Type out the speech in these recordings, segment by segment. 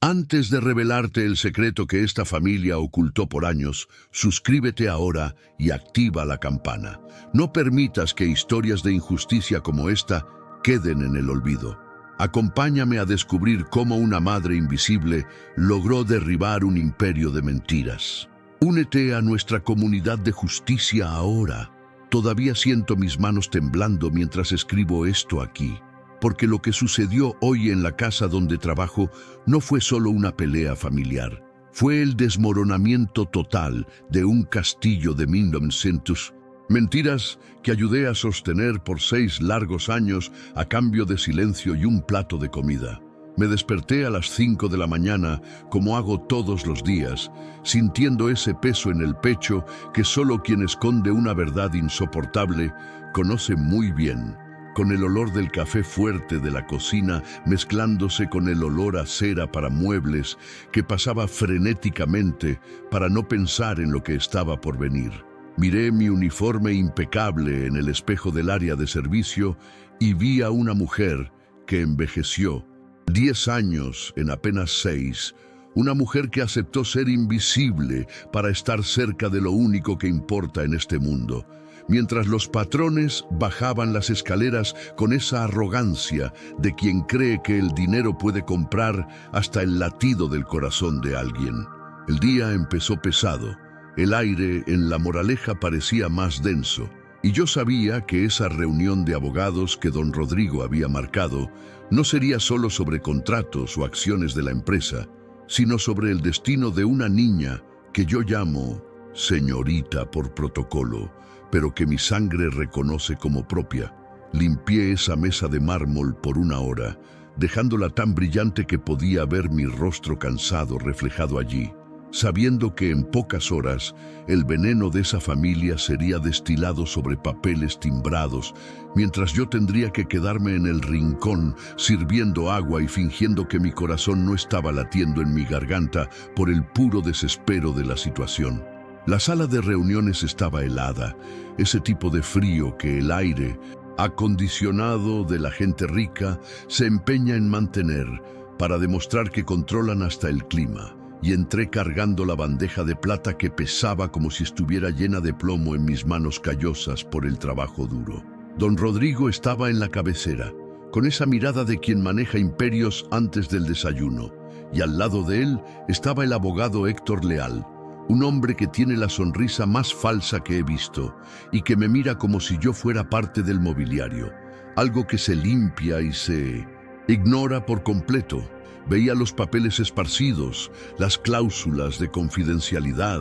Antes de revelarte el secreto que esta familia ocultó por años, suscríbete ahora y activa la campana. No permitas que historias de injusticia como esta queden en el olvido. Acompáñame a descubrir cómo una madre invisible logró derribar un imperio de mentiras. Únete a nuestra comunidad de justicia ahora. Todavía siento mis manos temblando mientras escribo esto aquí, porque lo que sucedió hoy en la casa donde trabajo no fue solo una pelea familiar. Fue el desmoronamiento total de un castillo de 1900. Mentiras que ayudé a sostener por 6 largos años a cambio de silencio y un plato de comida. Me desperté a las 5 de la mañana, como hago todos los días, sintiendo ese peso en el pecho que solo quien esconde una verdad insoportable conoce muy bien, con el olor del café fuerte de la cocina mezclándose con el olor a cera para muebles que pasaba frenéticamente para no pensar en lo que estaba por venir. Miré mi uniforme impecable en el espejo del área de servicio y vi a una mujer que envejeció 10 años en apenas 6, una mujer que aceptó ser invisible para estar cerca de lo único que importa en este mundo, mientras los patrones bajaban las escaleras con esa arrogancia de quien cree que el dinero puede comprar hasta el latido del corazón de alguien. El día empezó pesado. El aire en La Moraleja parecía más denso, y yo sabía que esa reunión de abogados que don Rodrigo había marcado no sería solo sobre contratos o acciones de la empresa, sino sobre el destino de una niña que yo llamo señorita por protocolo, pero que mi sangre reconoce como propia. Limpié esa mesa de mármol por 1 hora, dejándola tan brillante que podía ver mi rostro cansado reflejado allí, sabiendo que en pocas horas el veneno de esa familia sería destilado sobre papeles timbrados, mientras yo tendría que quedarme en el rincón sirviendo agua y fingiendo que mi corazón no estaba latiendo en mi garganta por el puro desespero de la situación. La sala de reuniones estaba helada, ese tipo de frío que el aire acondicionado de la gente rica se empeña en mantener para demostrar que controlan hasta el clima. Y entré cargando la bandeja de plata que pesaba como si estuviera llena de plomo en mis manos callosas por el trabajo duro. Don Rodrigo estaba en la cabecera, con esa mirada de quien maneja imperios antes del desayuno, y al lado de él estaba el abogado Héctor Leal, un hombre que tiene la sonrisa más falsa que he visto y que me mira como si yo fuera parte del mobiliario, algo que se limpia y se ignora por completo. Veía los papeles esparcidos, las cláusulas de confidencialidad,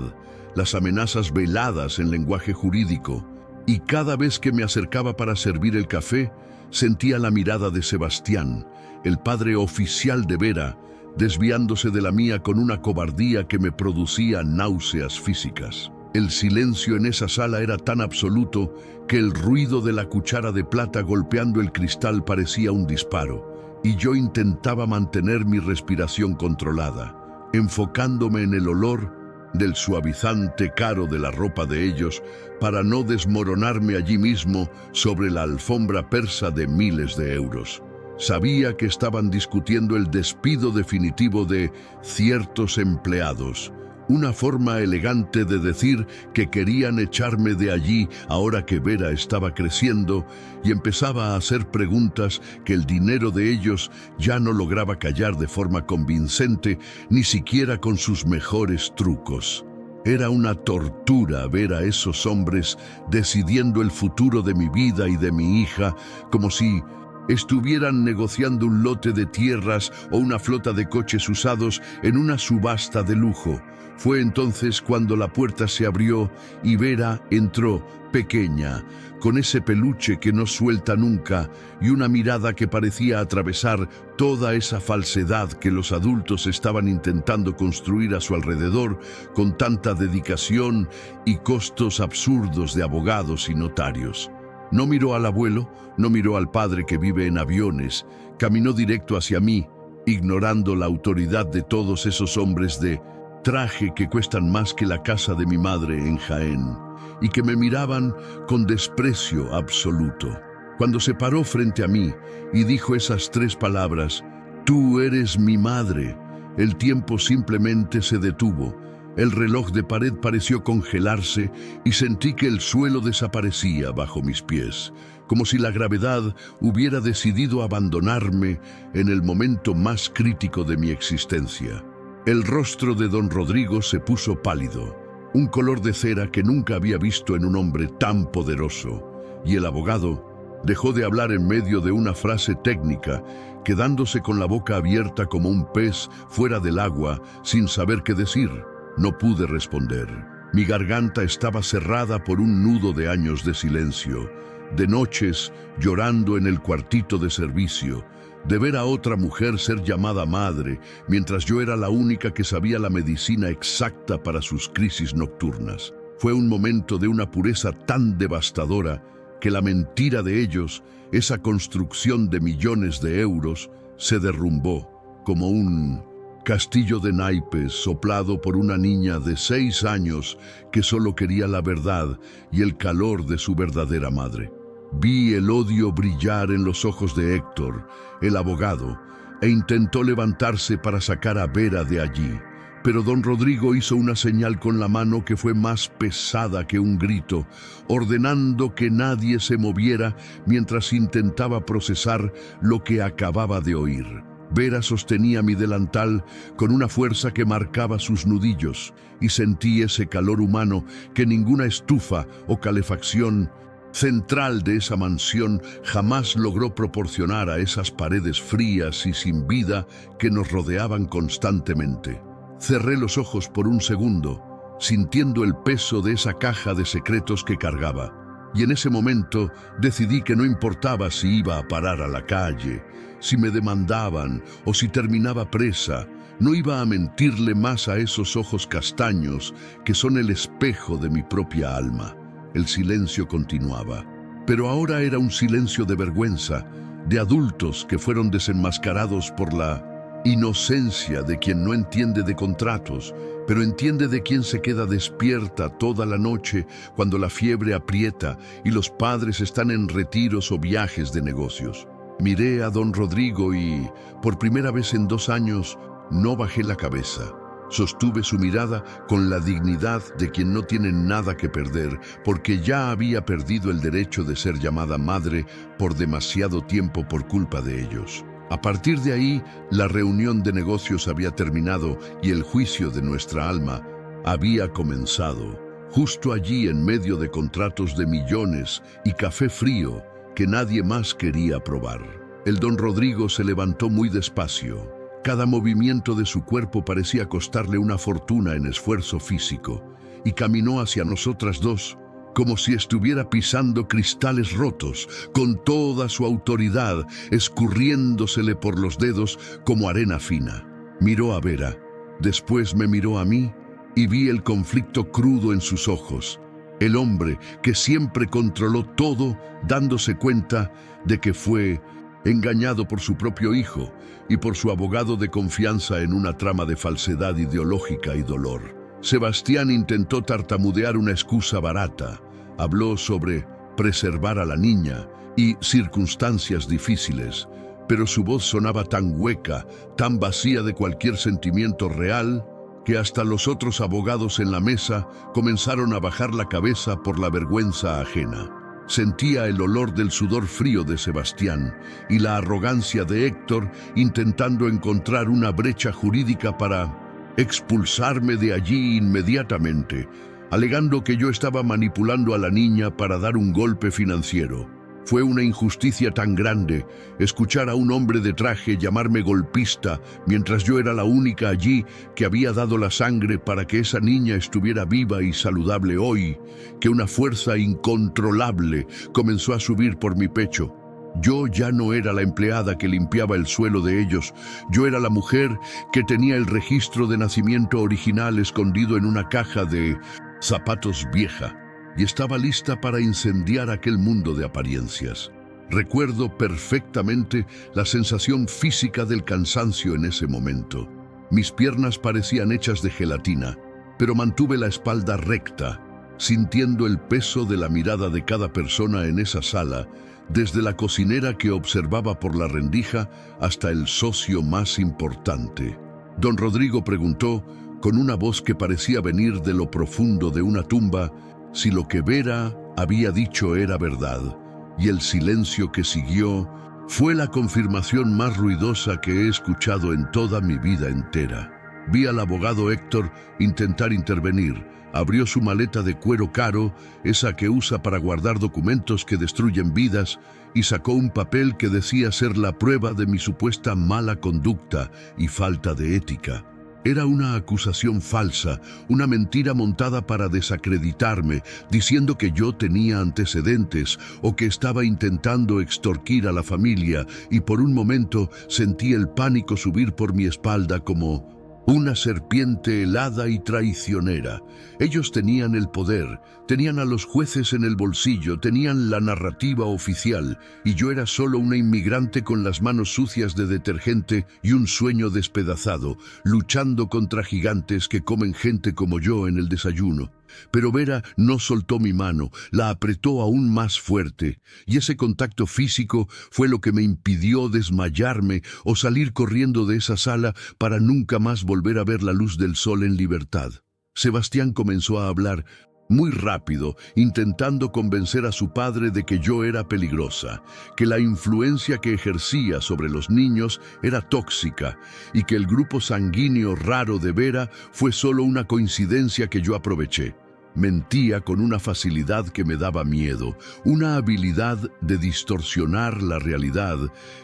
las amenazas veladas en lenguaje jurídico, y cada vez que me acercaba para servir el café, sentía la mirada de Sebastián, el padre oficial de Vera, desviándose de la mía con una cobardía que me producía náuseas físicas. El silencio en esa sala era tan absoluto que el ruido de la cuchara de plata golpeando el cristal parecía un disparo. Y yo intentaba mantener mi respiración controlada, enfocándome en el olor del suavizante caro de la ropa de ellos para no desmoronarme allí mismo sobre la alfombra persa de miles de euros. Sabía que estaban discutiendo el despido definitivo de ciertos empleados, una forma elegante de decir que querían echarme de allí ahora que Vera estaba creciendo y empezaba a hacer preguntas que el dinero de ellos ya no lograba callar de forma convincente, ni siquiera con sus mejores trucos. Era una tortura ver a esos hombres decidiendo el futuro de mi vida y de mi hija, como si estuvieran negociando un lote de tierras o una flota de coches usados en una subasta de lujo. Fue entonces cuando la puerta se abrió y Vera entró, pequeña, con ese peluche que no suelta nunca y una mirada que parecía atravesar toda esa falsedad que los adultos estaban intentando construir a su alrededor con tanta dedicación y costos absurdos de abogados y notarios. No miró al abuelo, no miró al padre que vive en aviones, caminó directo hacia mí, ignorando la autoridad de todos esos hombres de traje que cuestan más que la casa de mi madre en Jaén, y que me miraban con desprecio absoluto. Cuando se paró frente a mí y dijo esas 3 palabras, «Tú eres mi madre», El tiempo simplemente se detuvo. El reloj de pared pareció congelarse y sentí que el suelo desaparecía bajo mis pies, como si la gravedad hubiera decidido abandonarme en el momento más crítico de mi existencia. El rostro de don Rodrigo se puso pálido, un color de cera que nunca había visto en un hombre tan poderoso, y el abogado dejó de hablar en medio de una frase técnica, quedándose con la boca abierta como un pez fuera del agua sin saber qué decir. No pude responder. Mi garganta estaba cerrada por un nudo de años de silencio, de noches llorando en el cuartito de servicio, de ver a otra mujer ser llamada madre, mientras yo era la única que sabía la medicina exacta para sus crisis nocturnas. Fue un momento de una pureza tan devastadora que la mentira de ellos, esa construcción de millones de euros, se derrumbó como un castillo de naipes soplado por una niña de 6 años que solo quería la verdad y el calor de su verdadera madre. Vi el odio brillar en los ojos de Héctor, el abogado, e intentó levantarse para sacar a Vera de allí. Pero don Rodrigo hizo una señal con la mano que fue más pesada que un grito, ordenando que nadie se moviera mientras intentaba procesar lo que acababa de oír. Vera sostenía mi delantal con una fuerza que marcaba sus nudillos, y sentí ese calor humano que ninguna estufa o calefacción central de esa mansión jamás logró proporcionar a esas paredes frías y sin vida que nos rodeaban constantemente. Cerré los ojos por un segundo, sintiendo el peso de esa caja de secretos que cargaba. Y en ese momento decidí que no importaba si iba a parar a la calle, si me demandaban o si terminaba presa, no iba a mentirle más a esos ojos castaños que son el espejo de mi propia alma. El silencio continuaba, pero ahora era un silencio de vergüenza, de adultos que fueron desenmascarados por la inocencia de quien no entiende de contratos, pero entiende de quien se queda despierta toda la noche cuando la fiebre aprieta y los padres están en retiros o viajes de negocios. Miré a don Rodrigo y, por primera vez en 2 años, no bajé la cabeza. Sostuve su mirada con la dignidad de quien no tiene nada que perder, porque ya había perdido el derecho de ser llamada madre por demasiado tiempo por culpa de ellos. A partir de ahí, la reunión de negocios había terminado y el juicio de nuestra alma había comenzado. Justo allí, en medio de contratos de millones y café frío que nadie más quería probar. El don Rodrigo se levantó muy despacio. Cada movimiento de su cuerpo parecía costarle una fortuna en esfuerzo físico, y caminó hacia nosotras dos, como si estuviera pisando cristales rotos, con toda su autoridad escurriéndosele por los dedos como arena fina. Miró a Vera, después me miró a mí y vi el conflicto crudo en sus ojos. El hombre que siempre controló todo, dándose cuenta de que fue engañado por su propio hijo y por su abogado de confianza en una trama de falsedad ideológica y dolor. Sebastián intentó tartamudear una excusa barata. Habló sobre preservar a la niña y circunstancias difíciles, pero su voz sonaba tan hueca, tan vacía de cualquier sentimiento real, que hasta los otros abogados en la mesa comenzaron a bajar la cabeza por la vergüenza ajena. Sentía el olor del sudor frío de Sebastián y la arrogancia de Héctor intentando encontrar una brecha jurídica para expulsarme de allí inmediatamente, alegando que yo estaba manipulando a la niña para dar un golpe financiero. Fue una injusticia tan grande escuchar a un hombre de traje llamarme golpista mientras yo era la única allí que había dado la sangre para que esa niña estuviera viva y saludable hoy, que una fuerza incontrolable comenzó a subir por mi pecho. Yo ya no era la empleada que limpiaba el suelo de ellos, yo era la mujer que tenía el registro de nacimiento original escondido en una caja de zapatos vieja, y estaba lista para incendiar aquel mundo de apariencias. Recuerdo perfectamente la sensación física del cansancio en ese momento. Mis piernas parecían hechas de gelatina, pero mantuve la espalda recta, sintiendo el peso de la mirada de cada persona en esa sala, desde la cocinera que observaba por la rendija hasta el socio más importante. Don Rodrigo preguntó, con una voz que parecía venir de lo profundo de una tumba, si lo que Vera había dicho era verdad, y el silencio que siguió fue la confirmación más ruidosa que he escuchado en toda mi vida entera. Vi al abogado Héctor intentar intervenir. Abrió su maleta de cuero caro, esa que usa para guardar documentos que destruyen vidas, y sacó un papel que decía ser la prueba de mi supuesta mala conducta y falta de ética. Era una acusación falsa, una mentira montada para desacreditarme, diciendo que yo tenía antecedentes o que estaba intentando extorquir a la familia, y por un momento sentí el pánico subir por mi espalda como una serpiente helada y traicionera. Ellos tenían el poder, tenían a los jueces en el bolsillo, tenían la narrativa oficial, y yo era solo una inmigrante con las manos sucias de detergente y un sueño despedazado, luchando contra gigantes que comen gente como yo en el desayuno. Pero Vera no soltó mi mano, la apretó aún más fuerte, y ese contacto físico fue lo que me impidió desmayarme o salir corriendo de esa sala para nunca más volver a ver la luz del sol en libertad. Sebastián comenzó a hablar muy rápido, intentando convencer a su padre de que yo era peligrosa, que la influencia que ejercía sobre los niños era tóxica y que el grupo sanguíneo raro de Vera fue solo una coincidencia que yo aproveché. Mentía con una facilidad que me daba miedo, una habilidad de distorsionar la realidad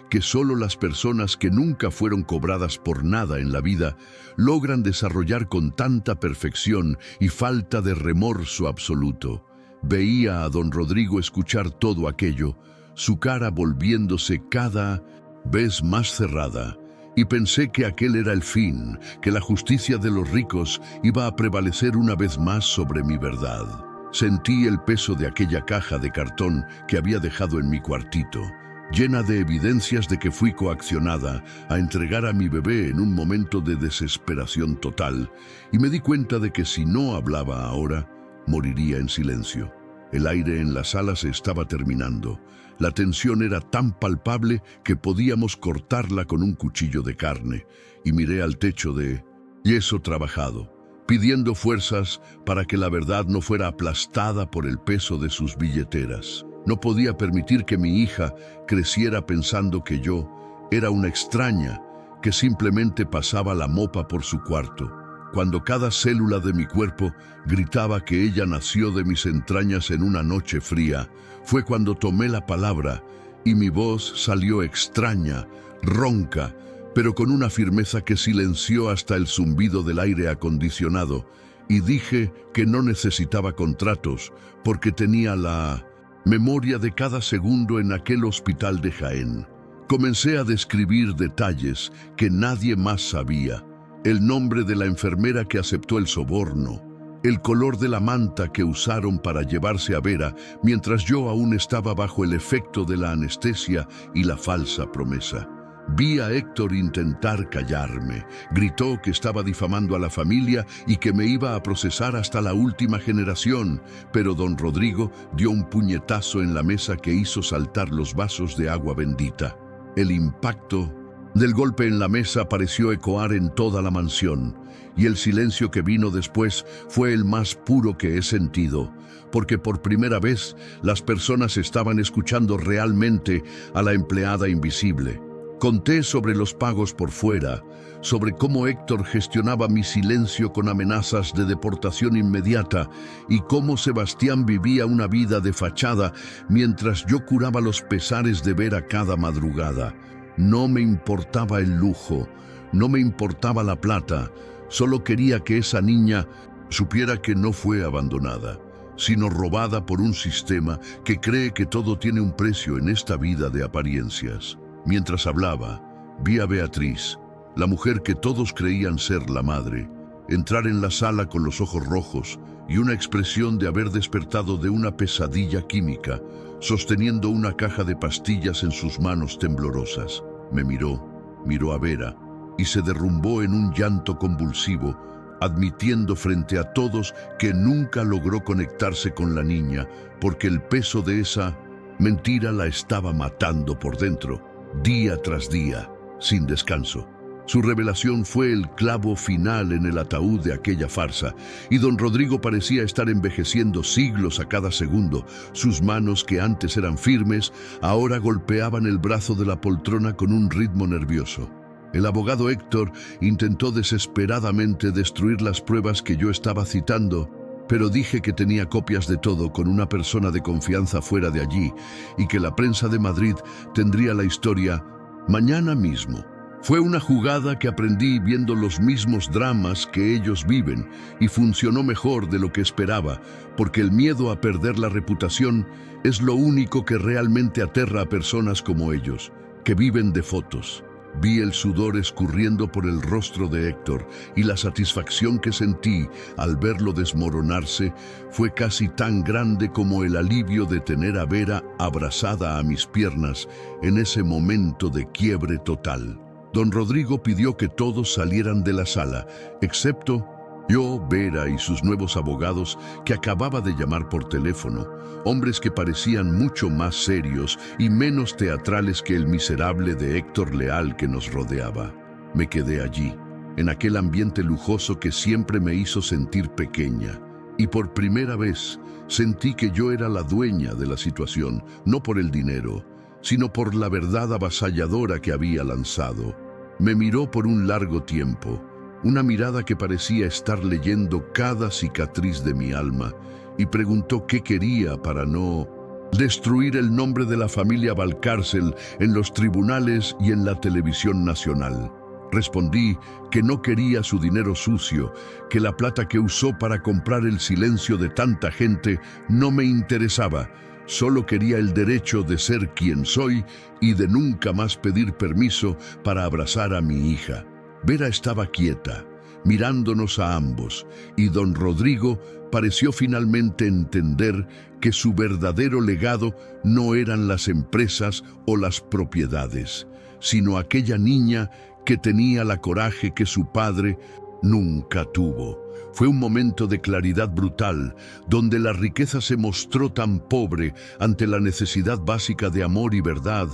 que solo las personas que nunca fueron cobradas por nada en la vida logran desarrollar con tanta perfección y falta de remorso absoluto. Veía a don Rodrigo escuchar todo aquello, su cara volviéndose cada vez más cerrada. Y pensé que aquel era el fin, que la justicia de los ricos iba a prevalecer una vez más sobre mi verdad. Sentí el peso de aquella caja de cartón que había dejado en mi cuartito, llena de evidencias de que fui coaccionada a entregar a mi bebé en un momento de desesperación total, y me di cuenta de que si no hablaba ahora, moriría en silencio. El aire en la sala se estaba terminando. La tensión era tan palpable que podíamos cortarla con un cuchillo de carne, y miré al techo de yeso trabajado, pidiendo fuerzas para que la verdad no fuera aplastada por el peso de sus billeteras. No podía permitir que mi hija creciera pensando que yo era una extraña que simplemente pasaba la mopa por su cuarto, cuando cada célula de mi cuerpo gritaba que ella nació de mis entrañas en una noche fría. Fue cuando tomé la palabra y mi voz salió extraña, ronca, pero con una firmeza que silenció hasta el zumbido del aire acondicionado, y dije que no necesitaba contratos porque tenía la memoria de cada segundo en aquel hospital de Jaén. Comencé a describir detalles que nadie más sabía. El nombre de la enfermera que aceptó el soborno, el color de la manta que usaron para llevarse a Vera mientras yo aún estaba bajo el efecto de la anestesia y la falsa promesa. Vi a Héctor intentar callarme. Gritó que estaba difamando a la familia y que me iba a procesar hasta la última generación, pero don Rodrigo dio un puñetazo en la mesa que hizo saltar los vasos de agua bendita. El impacto del golpe en la mesa pareció ecoar en toda la mansión, y el silencio que vino después fue el más puro que he sentido, porque por primera vez las personas estaban escuchando realmente a la empleada invisible. Conté sobre los pagos por fuera, sobre cómo Héctor gestionaba mi silencio con amenazas de deportación inmediata y cómo Sebastián vivía una vida de fachada mientras yo curaba los pesares de Vera cada madrugada. No me importaba el lujo, no me importaba la plata, solo quería que esa niña supiera que no fue abandonada, sino robada por un sistema que cree que todo tiene un precio en esta vida de apariencias. Mientras hablaba, vi a Beatriz, la mujer que todos creían ser la madre, entrar en la sala con los ojos rojos y una expresión de haber despertado de una pesadilla química, sosteniendo una caja de pastillas en sus manos temblorosas. Me miró a Vera y se derrumbó en un llanto convulsivo, admitiendo frente a todos que nunca logró conectarse con la niña porque el peso de esa mentira la estaba matando por dentro, día tras día, sin descanso. Su revelación fue el clavo final en el ataúd de aquella farsa, y don Rodrigo parecía estar envejeciendo siglos a cada segundo. Sus manos, que antes eran firmes, ahora golpeaban el brazo de la poltrona con un ritmo nervioso. El abogado Héctor intentó desesperadamente destruir las pruebas que yo estaba citando, pero dije que tenía copias de todo con una persona de confianza fuera de allí y que la prensa de Madrid tendría la historia mañana mismo. Fue una jugada que aprendí viendo los mismos dramas que ellos viven y funcionó mejor de lo que esperaba, porque el miedo a perder la reputación es lo único que realmente aterra a personas como ellos, que viven de fotos. Vi el sudor escurriendo por el rostro de Héctor y la satisfacción que sentí al verlo desmoronarse fue casi tan grande como el alivio de tener a Vera abrazada a mis piernas en ese momento de quiebre total. Don Rodrigo pidió que todos salieran de la sala, excepto yo, Vera y sus nuevos abogados que acababa de llamar por teléfono, hombres que parecían mucho más serios y menos teatrales que el miserable de Héctor Leal que nos rodeaba. Me quedé allí, en aquel ambiente lujoso que siempre me hizo sentir pequeña, y por primera vez sentí que yo era la dueña de la situación, no por el dinero, sino por la verdad avasalladora que había lanzado. Me miró por un largo tiempo, una mirada que parecía estar leyendo cada cicatriz de mi alma, y preguntó qué quería para no destruir el nombre de la familia Valcárcel en los tribunales y en la televisión nacional. Respondí que no quería su dinero sucio, que la plata que usó para comprar el silencio de tanta gente no me interesaba. Solo quería el derecho de ser quien soy y de nunca más pedir permiso para abrazar a mi hija. Vera estaba quieta, mirándonos a ambos, y don Rodrigo pareció finalmente entender que su verdadero legado no eran las empresas o las propiedades, sino aquella niña que tenía la coraje que su padre nunca tuvo. Fue un momento de claridad brutal, donde la riqueza se mostró tan pobre ante la necesidad básica de amor y verdad,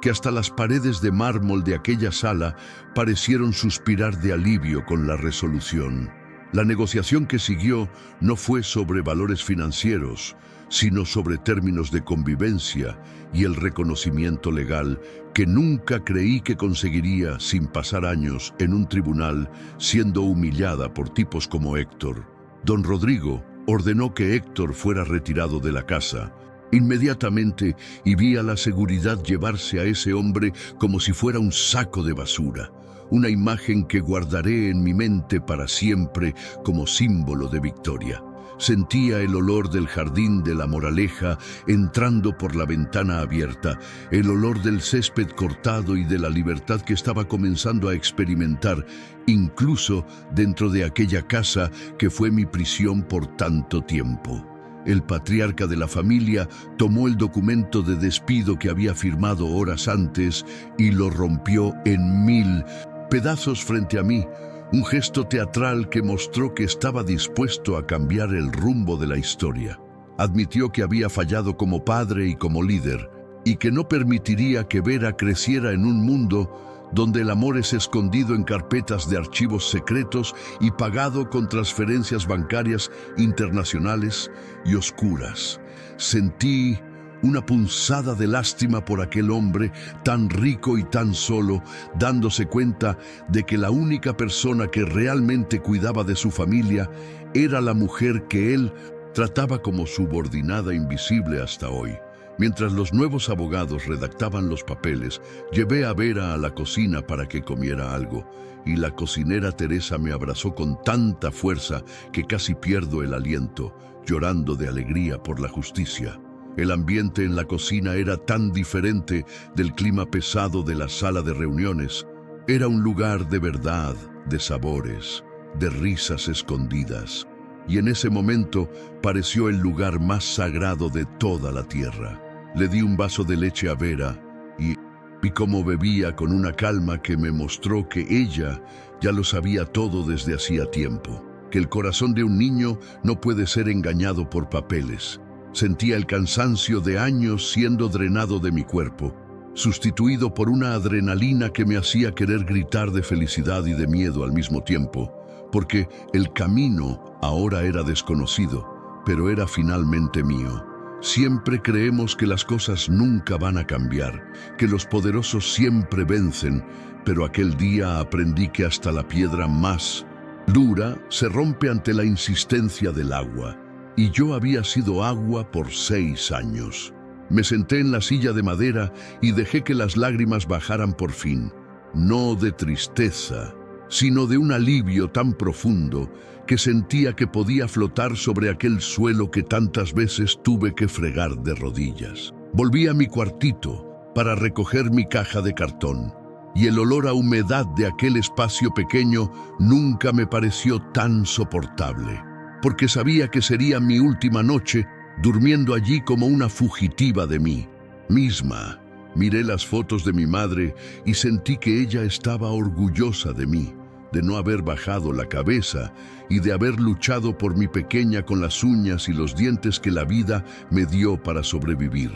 que hasta las paredes de mármol de aquella sala parecieron suspirar de alivio con la resolución. La negociación que siguió no fue sobre valores financieros, sino sobre términos de convivencia y el reconocimiento legal que nunca creí que conseguiría sin pasar años en un tribunal siendo humillada por tipos como Héctor. Don Rodrigo ordenó que Héctor fuera retirado de la casa. Inmediatamente y vi a la seguridad llevarse a ese hombre como si fuera un saco de basura, una imagen que guardaré en mi mente para siempre como símbolo de victoria. Sentía el olor del jardín de la Moraleja entrando por la ventana abierta, el olor del césped cortado y de la libertad que estaba comenzando a experimentar, incluso dentro de aquella casa que fue mi prisión por tanto tiempo. El patriarca de la familia tomó el documento de despido que había firmado horas antes y lo rompió en 1000 pedazos frente a mí. Un gesto teatral que mostró que estaba dispuesto a cambiar el rumbo de la historia. Admitió que había fallado como padre y como líder, y que no permitiría que Vera creciera en un mundo donde el amor es escondido en carpetas de archivos secretos y pagado con transferencias bancarias internacionales y oscuras. Sentí una punzada de lástima por aquel hombre tan rico y tan solo, dándose cuenta de que la única persona que realmente cuidaba de su familia era la mujer que él trataba como subordinada invisible hasta hoy. Mientras los nuevos abogados redactaban los papeles, llevé a Vera a la cocina para que comiera algo, y la cocinera Teresa me abrazó con tanta fuerza que casi pierdo el aliento, llorando de alegría por la justicia. El ambiente en la cocina era tan diferente del clima pesado de la sala de reuniones. Era un lugar de verdad, de sabores, de risas escondidas. Y en ese momento pareció el lugar más sagrado de toda la tierra. Le di un vaso de leche a Vera y vi cómo bebía con una calma que me mostró que ella ya lo sabía todo desde hacía tiempo. Que el corazón de un niño no puede ser engañado por papeles. Sentía el cansancio de años siendo drenado de mi cuerpo. sustituido por una adrenalina que me hacía querer gritar de felicidad y de miedo al mismo tiempo, porque el camino ahora era desconocido, pero era finalmente mío. Siempre creemos que las cosas nunca van a cambiar, que los poderosos siempre vencen, pero aquel día aprendí que hasta la piedra más dura se rompe ante la insistencia del agua, y yo había sido agua por 6 años. Me senté en la silla de madera y dejé que las lágrimas bajaran por fin, no de tristeza, sino de un alivio tan profundo que sentía que podía flotar sobre aquel suelo que tantas veces tuve que fregar de rodillas. Volví a mi cuartito para recoger mi caja de cartón, y el olor a humedad de aquel espacio pequeño nunca me pareció tan soportable, porque sabía que sería mi última noche durmiendo allí como una fugitiva de mí misma. Miré las fotos de mi madre y sentí que ella estaba orgullosa de mí, de no haber bajado la cabeza y de haber luchado por mi pequeña con las uñas y los dientes que la vida me dio para sobrevivir.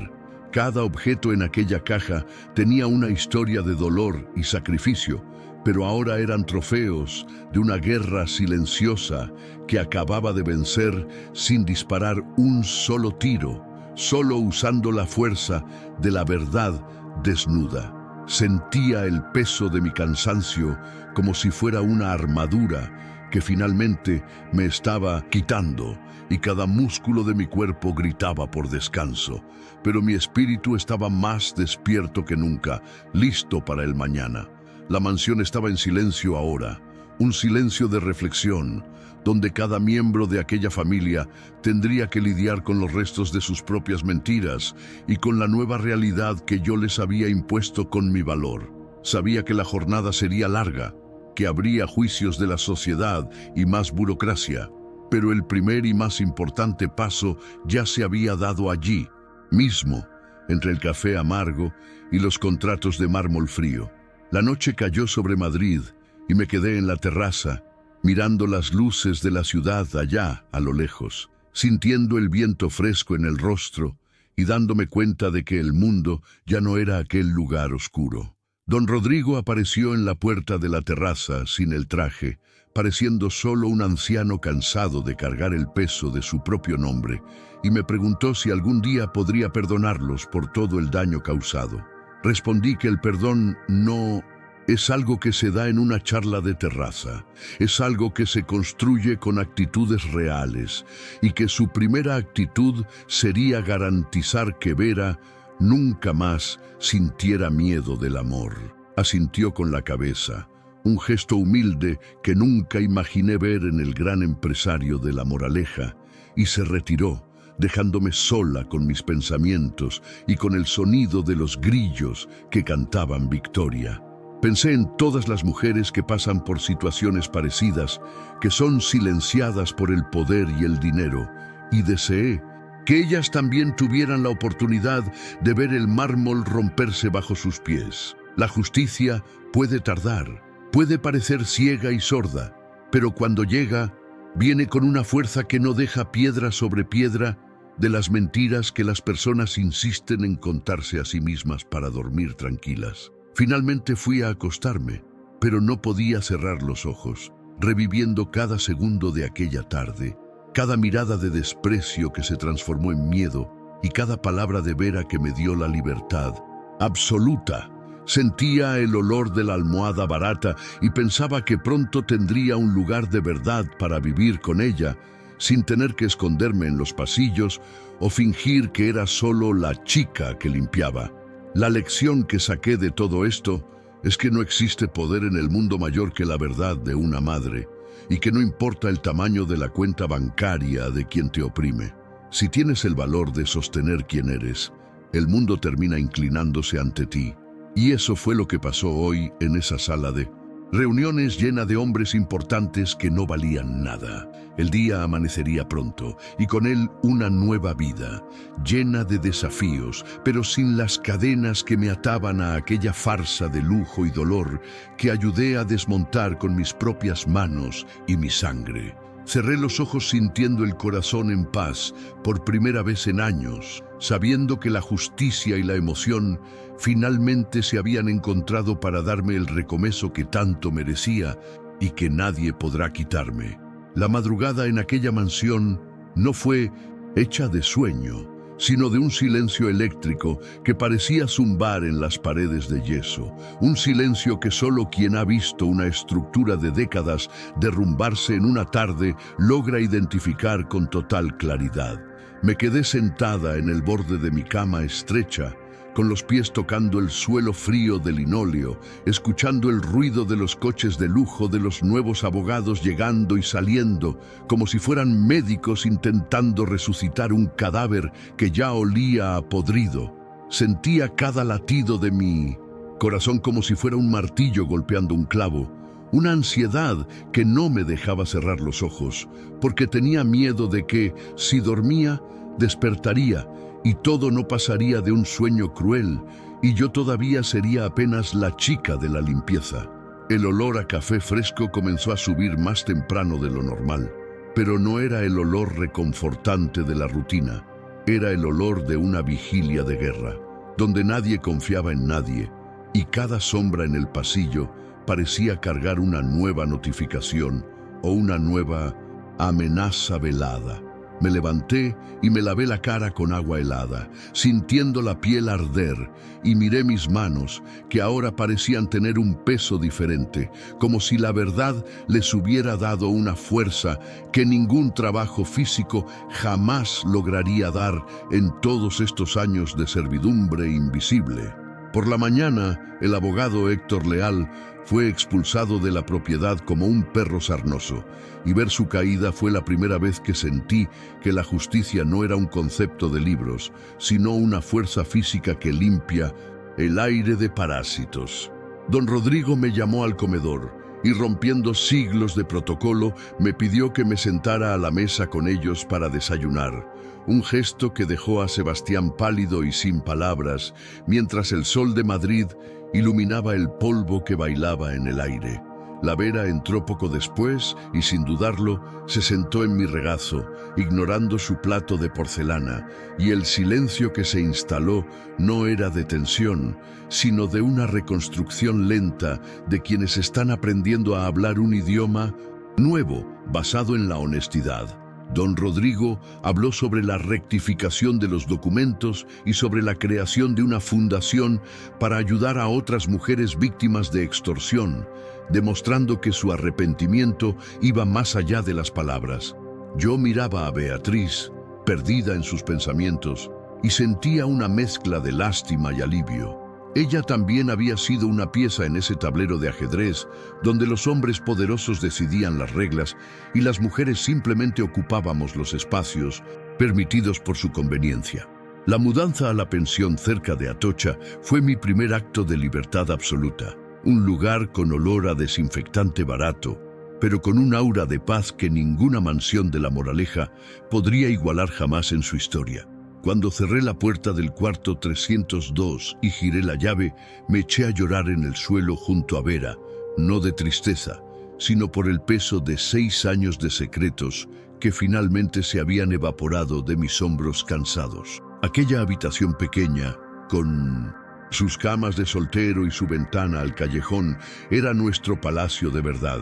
Cada objeto en aquella caja tenía una historia de dolor y sacrificio, pero ahora eran trofeos de una guerra silenciosa que acababa de vencer sin disparar un solo tiro, solo usando la fuerza de la verdad desnuda. Sentía el peso de mi cansancio como si fuera una armadura que finalmente me estaba quitando, y cada músculo de mi cuerpo gritaba por descanso, pero mi espíritu estaba más despierto que nunca, listo para el mañana. La mansión estaba en silencio ahora, un silencio de reflexión, donde cada miembro de aquella familia tendría que lidiar con los restos de sus propias mentiras y con la nueva realidad que yo les había impuesto con mi valor. Sabía que la jornada sería larga, que habría juicios de la sociedad y más burocracia, pero el primer y más importante paso ya se había dado allí mismo, entre el café amargo y los contratos de mármol frío. La noche cayó sobre Madrid y me quedé en la terraza, mirando las luces de la ciudad allá a lo lejos, sintiendo el viento fresco en el rostro y dándome cuenta de que el mundo ya no era aquel lugar oscuro. Don Rodrigo apareció en la puerta de la terraza sin el traje, pareciendo solo un anciano cansado de cargar el peso de su propio nombre, y me preguntó si algún día podría perdonarlos por todo el daño causado. Respondí que el perdón no es algo que se da en una charla de terraza, es algo que se construye con actitudes reales, y que su primera actitud sería garantizar que Vera nunca más sintiera miedo del amor. Asintió con la cabeza, un gesto humilde que nunca imaginé ver en el gran empresario de La Moraleja, y se retiró, dejándome sola con mis pensamientos y con el sonido de los grillos que cantaban victoria. Pensé en todas las mujeres que pasan por situaciones parecidas, que son silenciadas por el poder y el dinero, y deseé que ellas también tuvieran la oportunidad de ver el mármol romperse bajo sus pies. La justicia puede tardar, puede parecer ciega y sorda, pero cuando llega, viene con una fuerza que no deja piedra sobre piedra de las mentiras que las personas insisten en contarse a sí mismas para dormir tranquilas. Finalmente fui a acostarme, pero no podía cerrar los ojos, reviviendo cada segundo de aquella tarde, cada mirada de desprecio que se transformó en miedo y cada palabra de Vera que me dio la libertad absoluta. Sentía el olor de la almohada barata y pensaba que pronto tendría un lugar de verdad para vivir con ella, sin tener que esconderme en los pasillos o fingir que era solo la chica que limpiaba. La lección que saqué de todo esto es que no existe poder en el mundo mayor que la verdad de una madre, y que no importa el tamaño de la cuenta bancaria de quien te oprime. Si tienes el valor de sostener quién eres, el mundo termina inclinándose ante ti. Y eso fue lo que pasó hoy en esa sala de reuniones llena de hombres importantes que no valían nada. El día amanecería pronto, y con él una nueva vida, llena de desafíos, pero sin las cadenas que me ataban a aquella farsa de lujo y dolor que ayudé a desmontar con mis propias manos y mi sangre. Cerré los ojos sintiendo el corazón en paz por primera vez en años. sabiendo que la justicia y la emoción finalmente se habían encontrado para darme el recompenso que tanto merecía y que nadie podrá quitarme. La madrugada en aquella mansión no fue hecha de sueño, sino de un silencio eléctrico que parecía zumbar en las paredes de yeso, un silencio que solo quien ha visto una estructura de décadas derrumbarse en una tarde logra identificar con total claridad. Me quedé sentada en el borde de mi cama estrecha, con los pies tocando el suelo frío del linóleo, escuchando el ruido de los coches de lujo de los nuevos abogados llegando y saliendo, como si fueran médicos intentando resucitar un cadáver que ya olía a podrido. Sentía cada latido de mi corazón como si fuera un martillo golpeando un clavo, una ansiedad que no me dejaba cerrar los ojos, porque tenía miedo de que, si dormía, despertaría y todo no pasaría de un sueño cruel, y yo todavía sería apenas la chica de la limpieza. El olor a café fresco comenzó a subir más temprano de lo normal, pero no era el olor reconfortante de la rutina, era el olor de una vigilia de guerra, donde nadie confiaba en nadie, y cada sombra en el pasillo parecía cargar una nueva notificación o una nueva amenaza velada. Me levanté y me lavé la cara con agua helada, sintiendo la piel arder, y miré mis manos, que ahora parecían tener un peso diferente, como si la verdad les hubiera dado una fuerza que ningún trabajo físico jamás lograría dar en todos estos años de servidumbre invisible. Por la mañana, el abogado Héctor Leal fue expulsado de la propiedad como un perro sarnoso, y ver su caída fue la primera vez que sentí que la justicia no era un concepto de libros, sino una fuerza física que limpia el aire de parásitos. Don Rodrigo me llamó al comedor y, rompiendo siglos de protocolo, me pidió que me sentara a la mesa con ellos para desayunar. Un gesto que dejó a Sebastián pálido y sin palabras, mientras el sol de Madrid iluminaba el polvo que bailaba en el aire. La Vera entró poco después y, sin dudarlo, se sentó en mi regazo, ignorando su plato de porcelana, y el silencio que se instaló no era de tensión, sino de una reconstrucción lenta de quienes están aprendiendo a hablar un idioma nuevo, basado en la honestidad. Don Rodrigo habló sobre la rectificación de los documentos y sobre la creación de una fundación para ayudar a otras mujeres víctimas de extorsión, demostrando que su arrepentimiento iba más allá de las palabras. Yo miraba a Beatriz, perdida en sus pensamientos, y sentía una mezcla de lástima y alivio. Ella también había sido una pieza en ese tablero de ajedrez, donde los hombres poderosos decidían las reglas y las mujeres simplemente ocupábamos los espacios permitidos por su conveniencia. La mudanza a la pensión cerca de Atocha fue mi primer acto de libertad absoluta, un lugar con olor a desinfectante barato, pero con un aura de paz que ninguna mansión de La Moraleja podría igualar jamás en su historia. Cuando cerré la puerta del cuarto 302 y giré la llave, me eché a llorar en el suelo junto a Vera, no de tristeza, sino por el peso de 6 años de secretos que finalmente se habían evaporado de mis hombros cansados. Aquella habitación pequeña, con sus camas de soltero y su ventana al callejón, era nuestro palacio de verdad,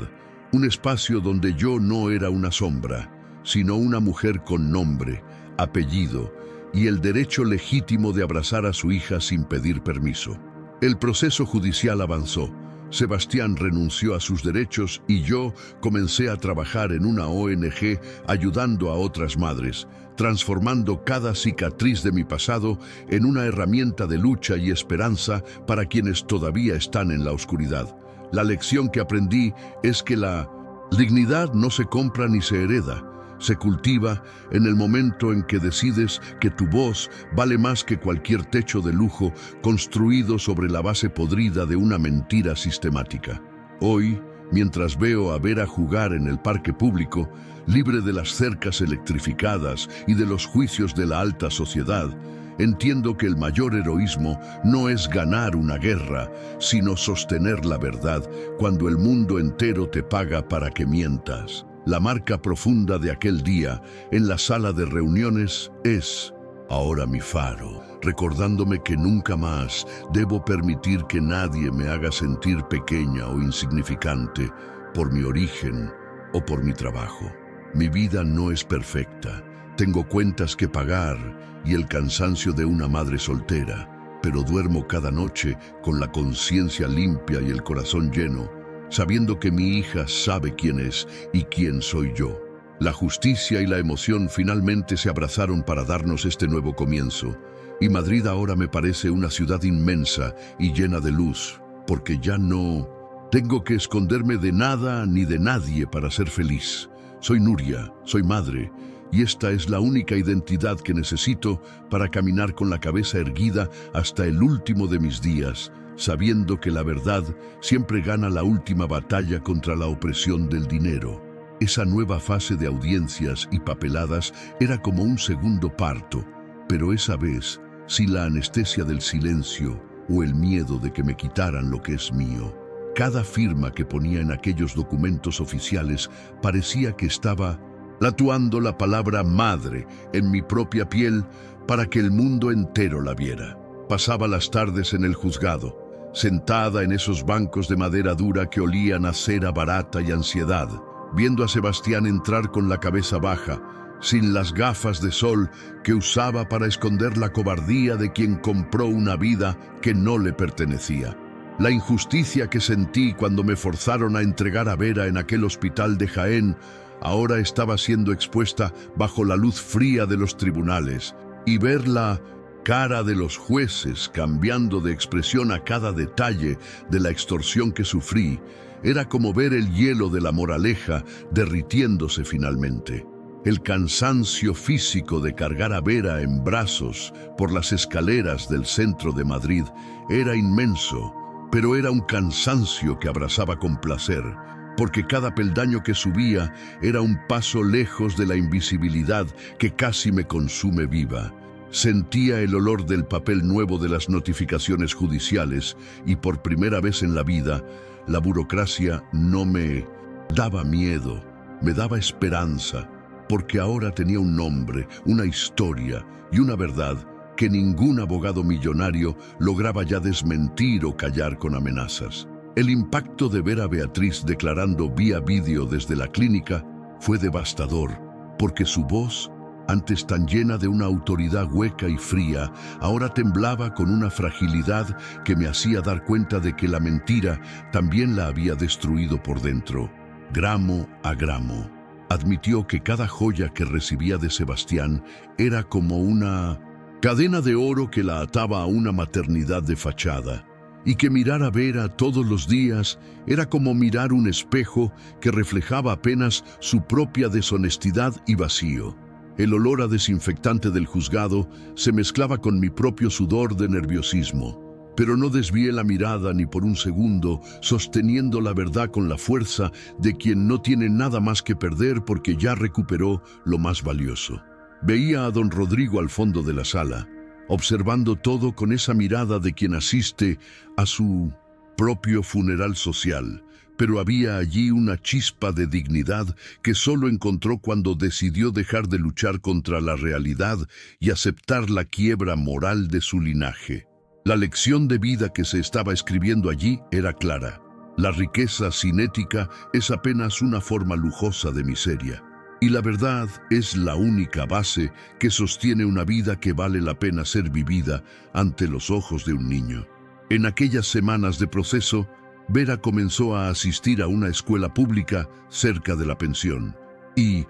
un espacio donde yo no era una sombra, sino una mujer con nombre, apellido y el derecho legítimo de abrazar a su hija sin pedir permiso. El proceso judicial avanzó. Sebastián renunció a sus derechos y yo comencé a trabajar en una ONG ayudando a otras madres, transformando cada cicatriz de mi pasado en una herramienta de lucha y esperanza para quienes todavía están en la oscuridad. La lección que aprendí es que la dignidad no se compra ni se hereda, se cultiva en el momento en que decides que tu voz vale más que cualquier techo de lujo construido sobre la base podrida de una mentira sistemática. Hoy, mientras veo a Vera jugar en el parque público, libre de las cercas electrificadas y de los juicios de la alta sociedad, entiendo que el mayor heroísmo no es ganar una guerra, sino sostener la verdad cuando el mundo entero te paga para que mientas. La marca profunda de aquel día en la sala de reuniones es ahora mi faro, recordándome que nunca más debo permitir que nadie me haga sentir pequeña o insignificante por mi origen o por mi trabajo. Mi vida no es perfecta, tengo cuentas que pagar y el cansancio de una madre soltera, pero duermo cada noche con la conciencia limpia y el corazón lleno, sabiendo que mi hija sabe quién es y quién soy yo. La justicia y la emoción finalmente se abrazaron para darnos este nuevo comienzo, y Madrid ahora me parece una ciudad inmensa y llena de luz, porque ya no tengo que esconderme de nada ni de nadie para ser feliz. Soy Nuria, soy madre, y esta es la única identidad que necesito para caminar con la cabeza erguida hasta el último de mis días, sabiendo que la verdad siempre gana la última batalla contra la opresión del dinero. Esa nueva fase de audiencias y papeladas era como un segundo parto, pero esa vez sin la anestesia del silencio o el miedo de que me quitaran lo que es mío. Cada firma que ponía en aquellos documentos oficiales parecía que estaba tatuando la palabra madre en mi propia piel para que el mundo entero la viera. Pasaba las tardes en el juzgado, sentada en esos bancos de madera dura que olían a cera barata y ansiedad, viendo a Sebastián entrar con la cabeza baja, sin las gafas de sol que usaba para esconder la cobardía de quien compró una vida que no le pertenecía. La injusticia que sentí cuando me forzaron a entregar a Vera en aquel hospital de Jaén ahora estaba siendo expuesta bajo la luz fría de los tribunales, y ver la cara de los jueces cambiando de expresión a cada detalle de la extorsión que sufrí era como ver el hielo de la moraleja derritiéndose finalmente. El cansancio físico de cargar a Vera en brazos por las escaleras del centro de Madrid era inmenso, pero era un cansancio que abrazaba con placer, porque cada peldaño que subía era un paso lejos de la invisibilidad que casi me consume viva. Sentía el olor del papel nuevo de las notificaciones judiciales y por primera vez en la vida, la burocracia no me daba miedo, me daba esperanza, porque ahora tenía un nombre, una historia y una verdad que ningún abogado millonario lograba ya desmentir o callar con amenazas. El impacto de ver a Beatriz declarando vía vídeo desde la clínica fue devastador, porque su voz, antes tan llena de una autoridad hueca y fría, ahora temblaba con una fragilidad que me hacía dar cuenta de que la mentira también la había destruido por dentro, gramo a gramo. Admitió que cada joya que recibía de Sebastián era como una cadena de oro que la ataba a una maternidad de fachada, y que mirar a Vera todos los días era como mirar un espejo que reflejaba apenas su propia deshonestidad y vacío. El olor a desinfectante del juzgado se mezclaba con mi propio sudor de nerviosismo, pero no desvié la mirada ni por un segundo, sosteniendo la verdad con la fuerza de quien no tiene nada más que perder porque ya recuperó lo más valioso. Veía a don Rodrigo al fondo de la sala, observando todo con esa mirada de quien asiste a su propio funeral social, pero había allí una chispa de dignidad que solo encontró cuando decidió dejar de luchar contra la realidad y aceptar la quiebra moral de su linaje. La lección de vida que se estaba escribiendo allí era clara. La riqueza sin ética es apenas una forma lujosa de miseria. Y la verdad es la única base que sostiene una vida que vale la pena ser vivida ante los ojos de un niño. En aquellas semanas de proceso, Vera comenzó a asistir a una escuela pública cerca de la pensión, y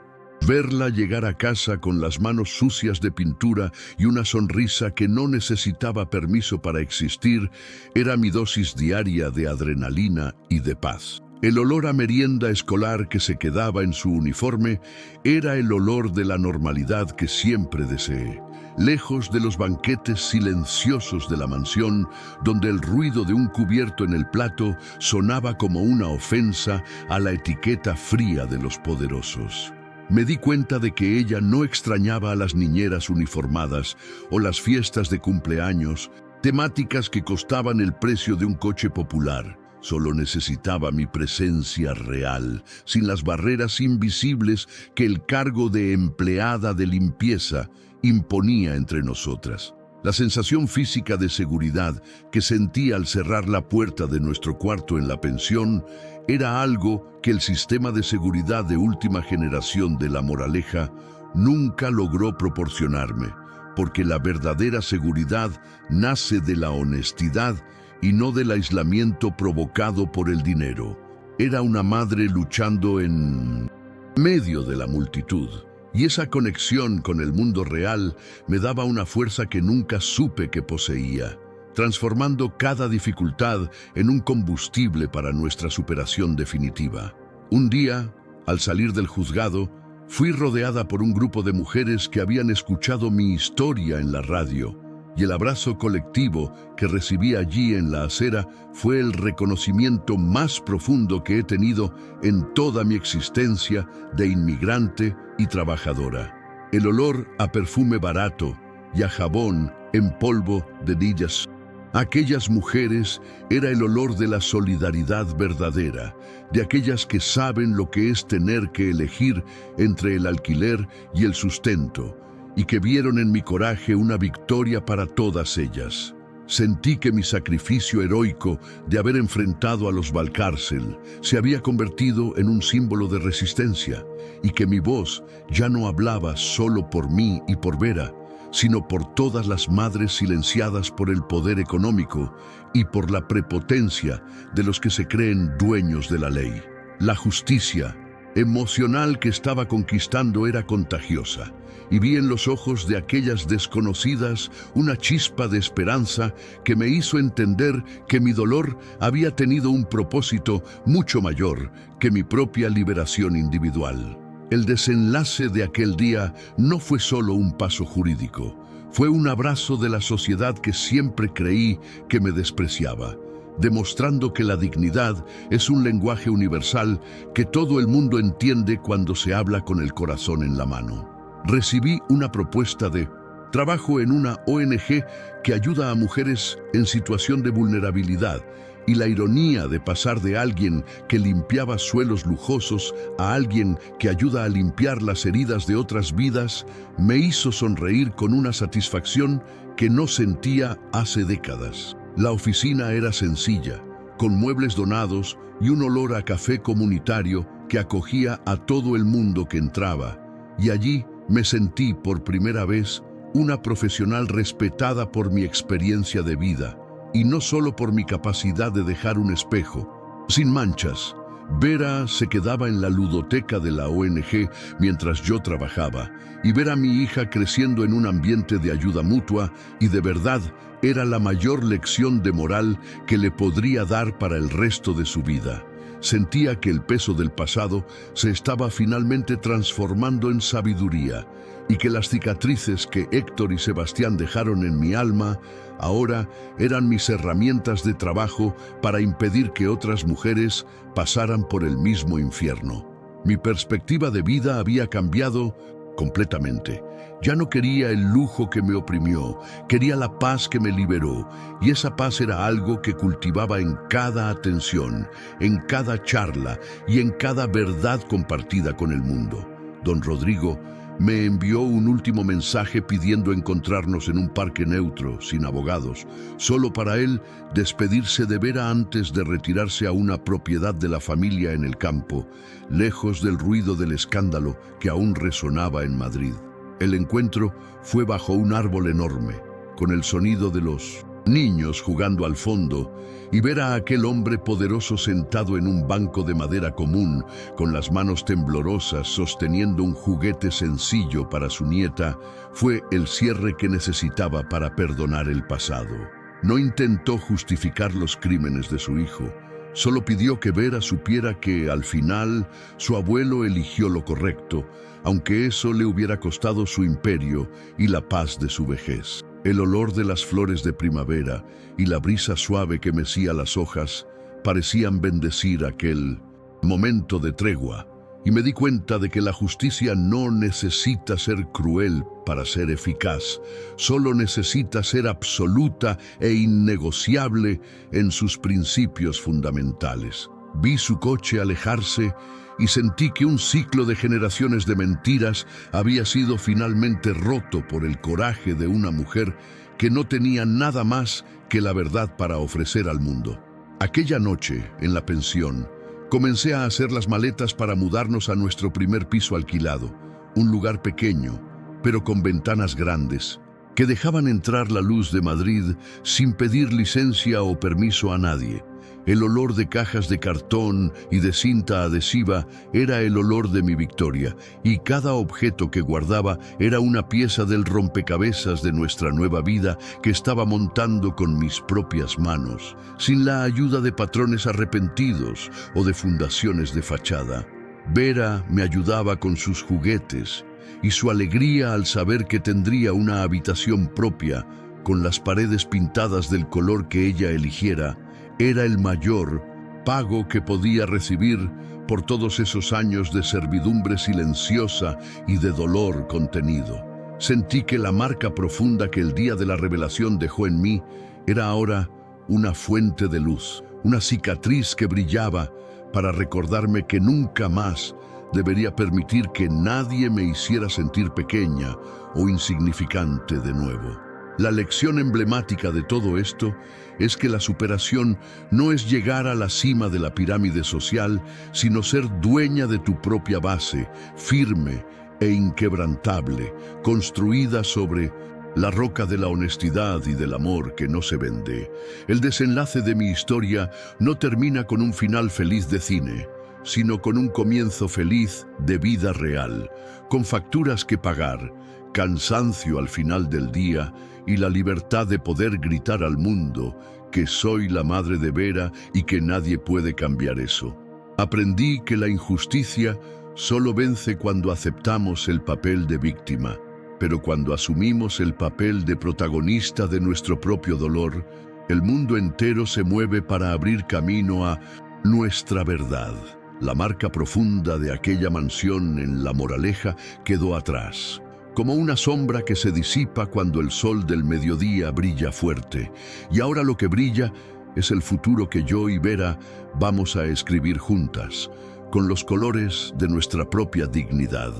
verla llegar a casa con las manos sucias de pintura y una sonrisa que no necesitaba permiso para existir era mi dosis diaria de adrenalina y de paz. El olor a merienda escolar que se quedaba en su uniforme era el olor de la normalidad que siempre deseé, lejos de los banquetes silenciosos de la mansión, donde el ruido de un cubierto en el plato sonaba como una ofensa a la etiqueta fría de los poderosos. Me di cuenta de que ella no extrañaba a las niñeras uniformadas o las fiestas de cumpleaños, temáticas que costaban el precio de un coche popular. Solo necesitaba mi presencia real, sin las barreras invisibles que el cargo de empleada de limpieza imponía entre nosotras. La sensación física de seguridad que sentía al cerrar la puerta de nuestro cuarto en la pensión era algo que el sistema de seguridad de última generación de La Moraleja nunca logró proporcionarme, porque la verdadera seguridad nace de la honestidad y no del aislamiento provocado por el dinero. Era una madre luchando en medio de la multitud. Y esa conexión con el mundo real me daba una fuerza que nunca supe que poseía, transformando cada dificultad en un combustible para nuestra superación definitiva. Un día, al salir del juzgado, fui rodeada por un grupo de mujeres que habían escuchado mi historia en la radio, y el abrazo colectivo que recibí allí en la acera fue el reconocimiento más profundo que he tenido en toda mi existencia de inmigrante y trabajadora. El olor a perfume barato y a jabón en polvo de Dillas. Aquellas mujeres era el olor de la solidaridad verdadera, de aquellas que saben lo que es tener que elegir entre el alquiler y el sustento, y que vieron en mi coraje una victoria para todas ellas. Sentí que mi sacrificio heroico de haber enfrentado a los Valcárcel se había convertido en un símbolo de resistencia, y que mi voz ya no hablaba solo por mí y por Vera, sino por todas las madres silenciadas por el poder económico y por la prepotencia de los que se creen dueños de la ley. La justicia emocional que estaba conquistando era contagiosa, y vi en los ojos de aquellas desconocidas una chispa de esperanza que me hizo entender que mi dolor había tenido un propósito mucho mayor que mi propia liberación individual. El desenlace de aquel día no fue solo un paso jurídico, fue un abrazo de la sociedad que siempre creí que me despreciaba, demostrando que la dignidad es un lenguaje universal que todo el mundo entiende cuando se habla con el corazón en la mano. Recibí una propuesta de trabajo en una ONG que ayuda a mujeres en situación de vulnerabilidad, y la ironía de pasar de alguien que limpiaba suelos lujosos a alguien que ayuda a limpiar las heridas de otras vidas me hizo sonreír con una satisfacción que no sentía hace décadas. La oficina era sencilla, con muebles donados y un olor a café comunitario que acogía a todo el mundo que entraba, y allí me sentí por primera vez una profesional respetada por mi experiencia de vida, y no solo por mi capacidad de dejar un espejo sin manchas. Vera se quedaba en la ludoteca de la ONG mientras yo trabajaba, y ver a mi hija creciendo en un ambiente de ayuda mutua y de verdad era la mayor lección de moral que le podría dar para el resto de su vida. Sentía que el peso del pasado se estaba finalmente transformando en sabiduría, y que las cicatrices que Héctor y Sebastián dejaron en mi alma ahora eran mis herramientas de trabajo para impedir que otras mujeres pasaran por el mismo infierno. Mi perspectiva de vida había cambiado completamente. Ya no quería el lujo que me oprimió, quería la paz que me liberó, y esa paz era algo que cultivaba en cada atención, en cada charla y en cada verdad compartida con el mundo. Don Rodrigo me envió un último mensaje pidiendo encontrarnos en un parque neutro, sin abogados, solo para él despedirse de Vera antes de retirarse a una propiedad de la familia en el campo, lejos del ruido del escándalo que aún resonaba en Madrid. El encuentro fue bajo un árbol enorme, con el sonido de los niños jugando al fondo, y ver a aquel hombre poderoso sentado en un banco de madera común, con las manos temblorosas sosteniendo un juguete sencillo para su nieta, fue el cierre que necesitaba para perdonar el pasado. No intentó justificar los crímenes de su hijo, solo pidió que Vera supiera que, al final, su abuelo eligió lo correcto, aunque eso le hubiera costado su imperio y la paz de su vejez. El olor de las flores de primavera y la brisa suave que mecía las hojas parecían bendecir aquel momento de tregua, y me di cuenta de que la justicia no necesita ser cruel para ser eficaz, solo necesita ser absoluta e innegociable en sus principios fundamentales. Vi su coche alejarse y sentí que un ciclo de generaciones de mentiras había sido finalmente roto por el coraje de una mujer que no tenía nada más que la verdad para ofrecer al mundo. Aquella noche, en la pensión, comencé a hacer las maletas para mudarnos a nuestro primer piso alquilado, un lugar pequeño, pero con ventanas grandes, que dejaban entrar la luz de Madrid sin pedir licencia o permiso a nadie. El olor de cajas de cartón y de cinta adhesiva era el olor de mi victoria, y cada objeto que guardaba era una pieza del rompecabezas de nuestra nueva vida que estaba montando con mis propias manos, sin la ayuda de patrones arrepentidos o de fundaciones de fachada. Vera me ayudaba con sus juguetes, y su alegría al saber que tendría una habitación propia, con las paredes pintadas del color que ella eligiera, era el mayor pago que podía recibir por todos esos años de servidumbre silenciosa y de dolor contenido. Sentí que la marca profunda que el día de la revelación dejó en mí era ahora una fuente de luz, una cicatriz que brillaba para recordarme que nunca más debería permitir que nadie me hiciera sentir pequeña o insignificante de nuevo. La lección emblemática de todo esto es que la superación no es llegar a la cima de la pirámide social, sino ser dueña de tu propia base, firme e inquebrantable, construida sobre la roca de la honestidad y del amor que no se vende. El desenlace de mi historia no termina con un final feliz de cine, sino con un comienzo feliz de vida real, con facturas que pagar, cansancio al final del día y la libertad de poder gritar al mundo que soy la madre de Vera y que nadie puede cambiar eso. Aprendí que la injusticia solo vence cuando aceptamos el papel de víctima, pero cuando asumimos el papel de protagonista de nuestro propio dolor, el mundo entero se mueve para abrir camino a nuestra verdad. La marca profunda de aquella mansión en La Moraleja quedó atrás, como una sombra que se disipa cuando el sol del mediodía brilla fuerte. Y ahora lo que brilla es el futuro que yo y Vera vamos a escribir juntas, con los colores de nuestra propia dignidad.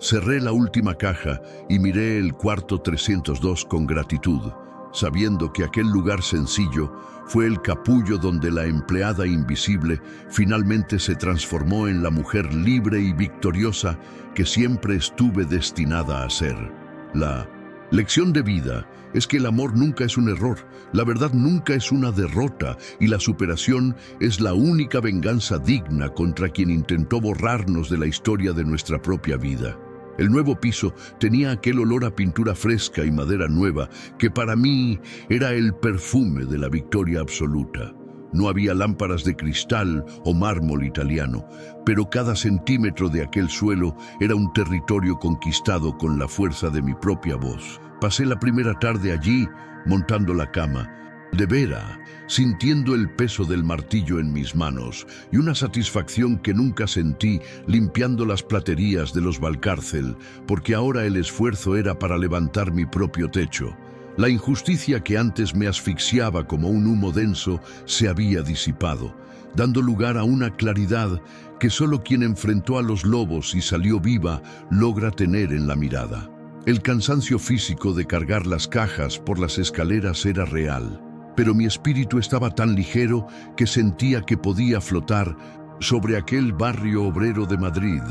Cerré la última caja y miré el cuarto 302 con gratitud, sabiendo que aquel lugar sencillo fue el capullo donde la empleada invisible finalmente se transformó en la mujer libre y victoriosa que siempre estuve destinada a ser. La lección de vida es que el amor nunca es un error, la verdad nunca es una derrota y la superación es la única venganza digna contra quien intentó borrarnos de la historia de nuestra propia vida. El nuevo piso tenía aquel olor a pintura fresca y madera nueva que para mí era el perfume de la victoria absoluta. No había lámparas de cristal o mármol italiano, pero cada centímetro de aquel suelo era un territorio conquistado con la fuerza de mi propia voz. Pasé la primera tarde allí, montando la cama, de Vera, sintiendo el peso del martillo en mis manos y una satisfacción que nunca sentí limpiando las platerías de los Valcárcel, porque ahora el esfuerzo era para levantar mi propio techo. La injusticia que antes me asfixiaba como un humo denso se había disipado, dando lugar a una claridad que solo quien enfrentó a los lobos y salió viva logra tener en la mirada. El cansancio físico de cargar las cajas por las escaleras era real, pero mi espíritu estaba tan ligero que sentía que podía flotar sobre aquel barrio obrero de Madrid,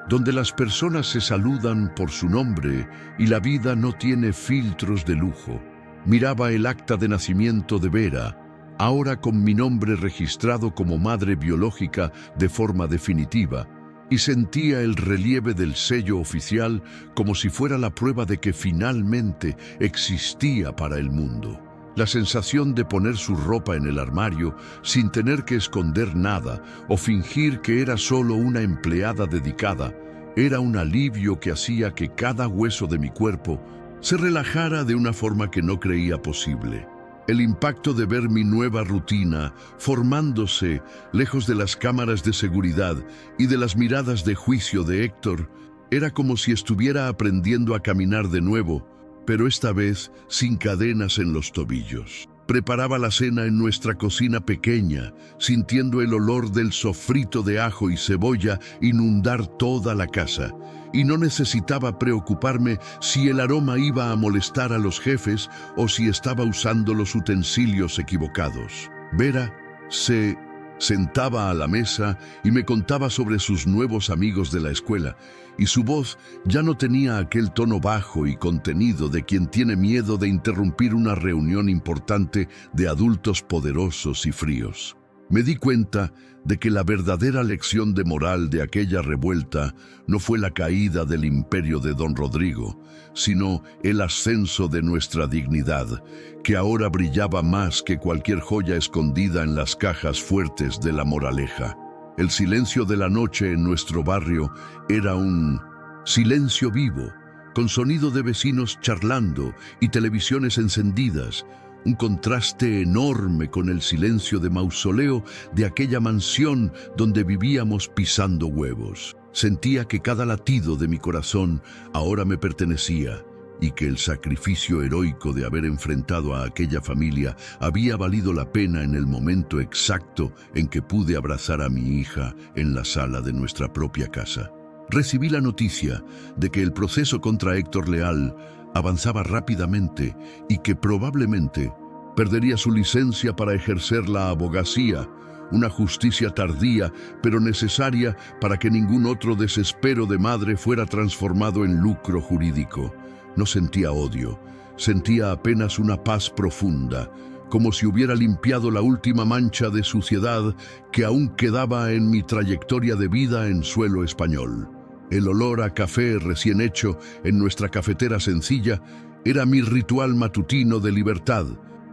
donde las personas se saludan por su nombre y la vida no tiene filtros de lujo. Miraba el acta de nacimiento de Vera, ahora con mi nombre registrado como madre biológica de forma definitiva, y sentía el relieve del sello oficial como si fuera la prueba de que finalmente existía para el mundo. La sensación de poner su ropa en el armario sin tener que esconder nada o fingir que era solo una empleada dedicada era un alivio que hacía que cada hueso de mi cuerpo se relajara de una forma que no creía posible. El impacto de ver mi nueva rutina formándose lejos de las cámaras de seguridad y de las miradas de juicio de Héctor era como si estuviera aprendiendo a caminar de nuevo, pero esta vez sin cadenas en los tobillos. Preparaba la cena en nuestra cocina pequeña, sintiendo el olor del sofrito de ajo y cebolla inundar toda la casa. Y no necesitaba preocuparme si el aroma iba a molestar a los jefes o si estaba usando los utensilios equivocados. Vera se sentaba a la mesa y me contaba sobre sus nuevos amigos de la escuela, y su voz ya no tenía aquel tono bajo y contenido de quien tiene miedo de interrumpir una reunión importante de adultos poderosos y fríos. Me di cuenta de que la verdadera lección de moral de aquella revuelta no fue la caída del imperio de Don Rodrigo, sino el ascenso de nuestra dignidad, que ahora brillaba más que cualquier joya escondida en las cajas fuertes de la moraleja. El silencio de la noche en nuestro barrio era un silencio vivo, con sonido de vecinos charlando y televisiones encendidas, un contraste enorme con el silencio de mausoleo de aquella mansión donde vivíamos pisando huevos. Sentía que cada latido de mi corazón ahora me pertenecía y que el sacrificio heroico de haber enfrentado a aquella familia había valido la pena en el momento exacto en que pude abrazar a mi hija en la sala de nuestra propia casa. Recibí la noticia de que el proceso contra Héctor Leal avanzaba rápidamente y que probablemente perdería su licencia para ejercer la abogacía, una justicia tardía pero necesaria para que ningún otro desespero de madre fuera transformado en lucro jurídico. No sentía odio, sentía apenas una paz profunda, como si hubiera limpiado la última mancha de suciedad que aún quedaba en mi trayectoria de vida en suelo español. El olor a café recién hecho en nuestra cafetera sencilla era mi ritual matutino de libertad,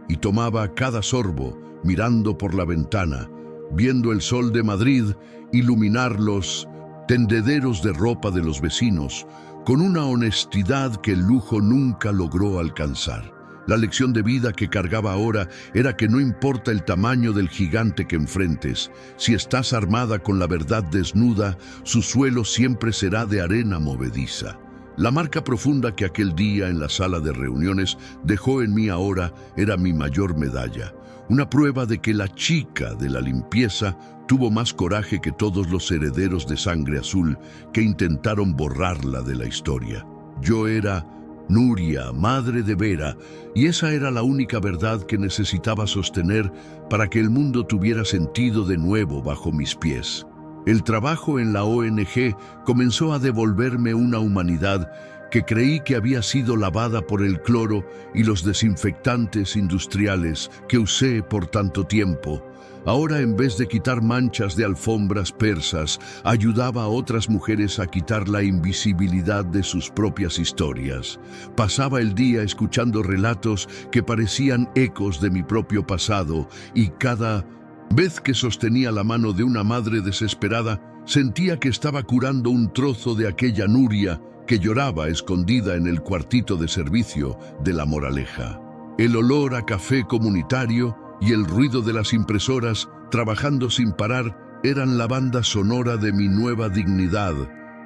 y tomaba cada sorbo mirando por la ventana, viendo el sol de Madrid iluminar los tendederos de ropa de los vecinos con una honestidad que el lujo nunca logró alcanzar. La lección de vida que cargaba ahora era que no importa el tamaño del gigante que enfrentes, si estás armada con la verdad desnuda, su suelo siempre será de arena movediza. La marca profunda que aquel día en la sala de reuniones dejó en mí ahora era mi mayor medalla, una prueba de que la chica de la limpieza tuvo más coraje que todos los herederos de sangre azul que intentaron borrarla de la historia. Yo era Nuria, madre de Vera, y esa era la única verdad que necesitaba sostener para que el mundo tuviera sentido de nuevo bajo mis pies. El trabajo en la ONG comenzó a devolverme una humanidad que creí que había sido lavada por el cloro y los desinfectantes industriales que usé por tanto tiempo. Ahora, en vez de quitar manchas de alfombras persas, ayudaba a otras mujeres a quitar la invisibilidad de sus propias historias. Pasaba el día escuchando relatos que parecían ecos de mi propio pasado, y cada vez que sostenía la mano de una madre desesperada, sentía que estaba curando un trozo de aquella Nuria que lloraba escondida en el cuartito de servicio de la moraleja. El olor a café comunitario y el ruido de las impresoras trabajando sin parar eran la banda sonora de mi nueva dignidad,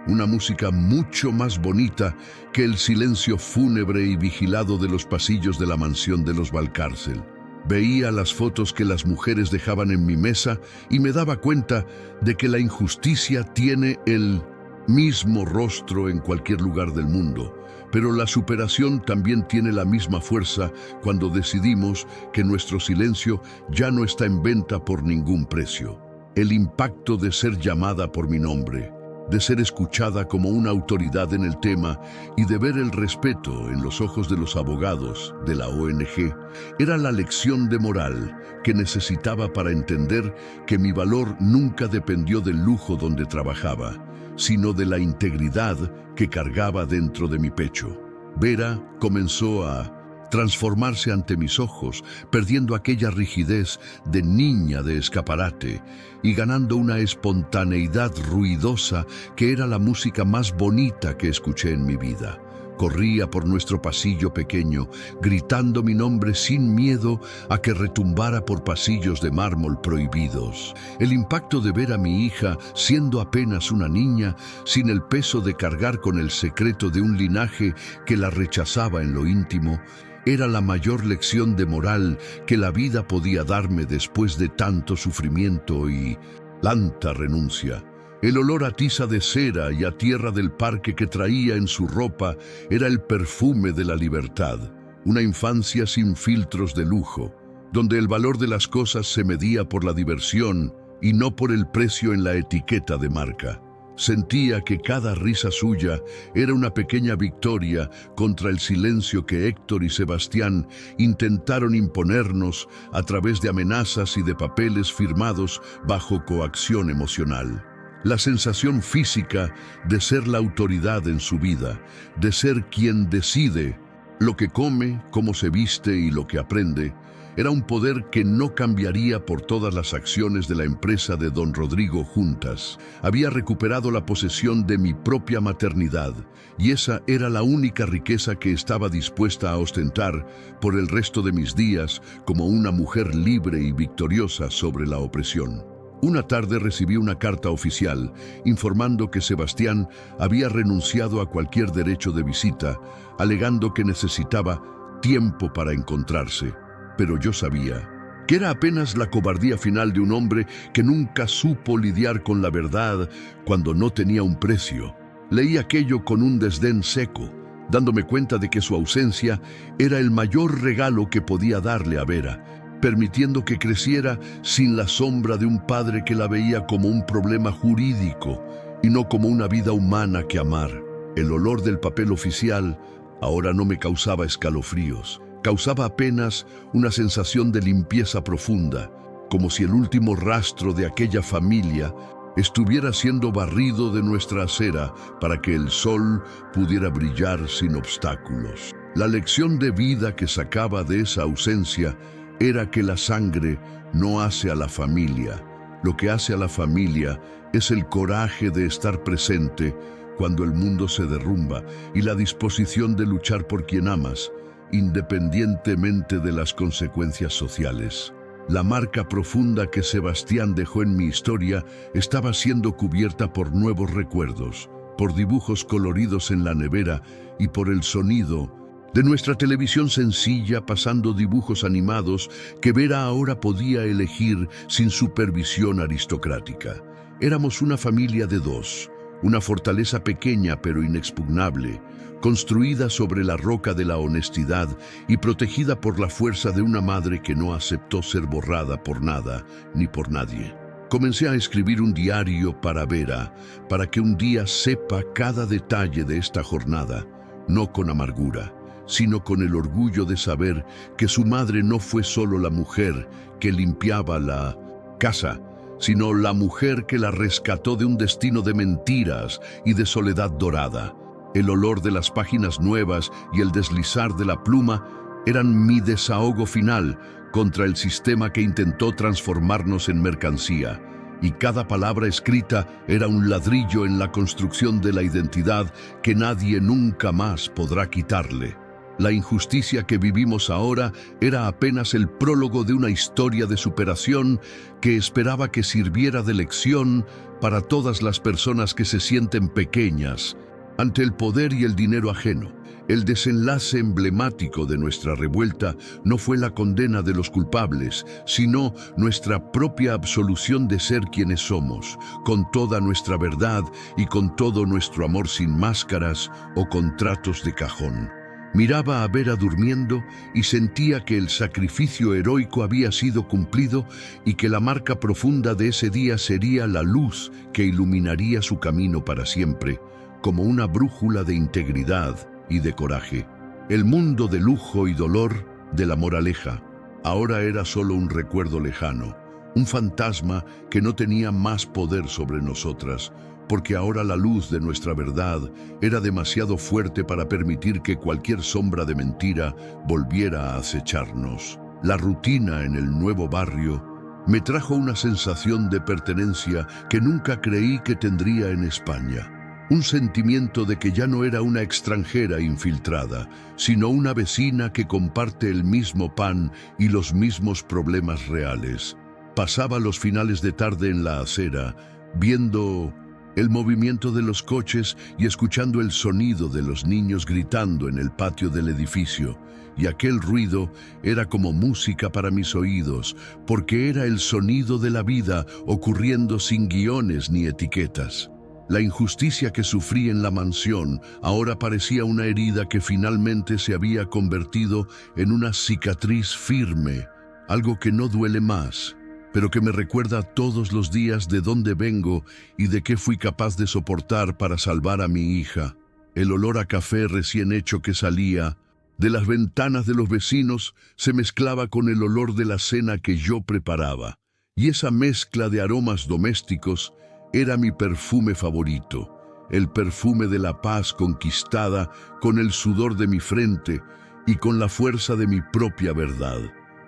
una música mucho más bonita que el silencio fúnebre y vigilado de los pasillos de la mansión de los Valcárcel. Veía las fotos que las mujeres dejaban en mi mesa y me daba cuenta de que la injusticia tiene el mismo rostro en cualquier lugar del mundo, pero la superación también tiene la misma fuerza cuando decidimos que nuestro silencio ya no está en venta por ningún precio. El impacto de ser llamada por mi nombre, de ser escuchada como una autoridad en el tema y de ver el respeto en los ojos de los abogados de la ONG, era la lección de moral que necesitaba para entender que mi valor nunca dependió del lujo donde trabajaba, sino de la integridad que cargaba dentro de mi pecho. Vera comenzó a transformarse ante mis ojos, perdiendo aquella rigidez de niña de escaparate y ganando una espontaneidad ruidosa que era la música más bonita que escuché en mi vida. Corría por nuestro pasillo pequeño, gritando mi nombre sin miedo a que retumbara por pasillos de mármol prohibidos. El impacto de ver a mi hija siendo apenas una niña, sin el peso de cargar con el secreto de un linaje que la rechazaba en lo íntimo, Era la mayor lección de moral que la vida podía darme después de tanto sufrimiento y tanta renuncia. El olor a tiza de cera y a tierra del parque que traía en su ropa era el perfume de la libertad. Una infancia sin filtros de lujo, donde el valor de las cosas se medía por la diversión y no por el precio en la etiqueta de marca. Sentía que cada risa suya era una pequeña victoria contra el silencio que Héctor y Sebastián intentaron imponernos a través de amenazas y de papeles firmados bajo coacción emocional. La sensación física de ser la autoridad en su vida, de ser quien decide lo que come, cómo se viste y lo que aprende, era un poder que no cambiaría por todas las acciones de la empresa de don Rodrigo juntas. Había recuperado la posesión de mi propia maternidad, y esa era la única riqueza que estaba dispuesta a ostentar por el resto de mis días como una mujer libre y victoriosa sobre la opresión. Una tarde recibí una carta oficial informando que Sebastián había renunciado a cualquier derecho de visita, alegando que necesitaba tiempo para encontrarse. Pero yo sabía que era apenas la cobardía final de un hombre que nunca supo lidiar con la verdad cuando no tenía un precio. Leí aquello con un desdén seco, dándome cuenta de que su ausencia era el mayor regalo que podía darle a Vera, permitiendo que creciera sin la sombra de un padre que la veía como un problema jurídico y no como una vida humana que amar. El olor del papel oficial ahora no me causaba escalofríos, causaba apenas una sensación de limpieza profunda, como si el último rastro de aquella familia estuviera siendo barrido de nuestra acera para que el sol pudiera brillar sin obstáculos. La lección de vida que sacaba de esa ausencia era que la sangre no hace a la familia. Lo que hace a la familia es el coraje de estar presente cuando el mundo se derrumba y la disposición de luchar por quien amas, independientemente de las consecuencias sociales. La marca profunda que Sebastián dejó en mi historia estaba siendo cubierta por nuevos recuerdos, por dibujos coloridos en la nevera y por el sonido de nuestra televisión sencilla pasando dibujos animados que Vera ahora podía elegir sin supervisión aristocrática. Éramos una familia de dos, una fortaleza pequeña pero inexpugnable, construida sobre la roca de la honestidad y protegida por la fuerza de una madre que no aceptó ser borrada por nada ni por nadie. Comencé a escribir un diario para Vera, para que un día sepa cada detalle de esta jornada, no con amargura, sino con el orgullo de saber que su madre no fue solo la mujer que limpiaba la casa, sino la mujer que la rescató de un destino de mentiras y de soledad dorada. El olor de las páginas nuevas y el deslizar de la pluma eran mi desahogo final contra el sistema que intentó transformarnos en mercancía, y cada palabra escrita era un ladrillo en la construcción de la identidad que nadie nunca más podrá quitarle. La injusticia que vivimos ahora era apenas el prólogo de una historia de superación que esperaba que sirviera de lección para todas las personas que se sienten pequeñas ante el poder y el dinero ajeno. El desenlace emblemático de nuestra revuelta no fue la condena de los culpables, sino nuestra propia absolución de ser quienes somos, con toda nuestra verdad y con todo nuestro amor sin máscaras o contratos de cajón. Miraba a Vera durmiendo y sentía que el sacrificio heroico había sido cumplido y que la marca profunda de ese día sería la luz que iluminaría su camino para siempre, como una brújula de integridad y de coraje. El mundo de lujo y dolor de la moraleja ahora era solo un recuerdo lejano, un fantasma que no tenía más poder sobre nosotras, porque ahora la luz de nuestra verdad era demasiado fuerte para permitir que cualquier sombra de mentira volviera a acecharnos. La rutina en el nuevo barrio me trajo una sensación de pertenencia que nunca creí que tendría en España. Un sentimiento de que ya no era una extranjera infiltrada, sino una vecina que comparte el mismo pan y los mismos problemas reales. Pasaba los finales de tarde en la acera, viendo el movimiento de los coches y escuchando el sonido de los niños gritando en el patio del edificio. Y aquel ruido era como música para mis oídos, porque era el sonido de la vida ocurriendo sin guiones ni etiquetas. La injusticia que sufrí en la mansión ahora parecía una herida que finalmente se había convertido en una cicatriz firme, algo que no duele más, pero que me recuerda todos los días de dónde vengo y de qué fui capaz de soportar para salvar a mi hija. El olor a café recién hecho que salía de las ventanas de los vecinos se mezclaba con el olor de la cena que yo preparaba, y esa mezcla de aromas domésticos era mi perfume favorito, el perfume de la paz conquistada con el sudor de mi frente y con la fuerza de mi propia verdad.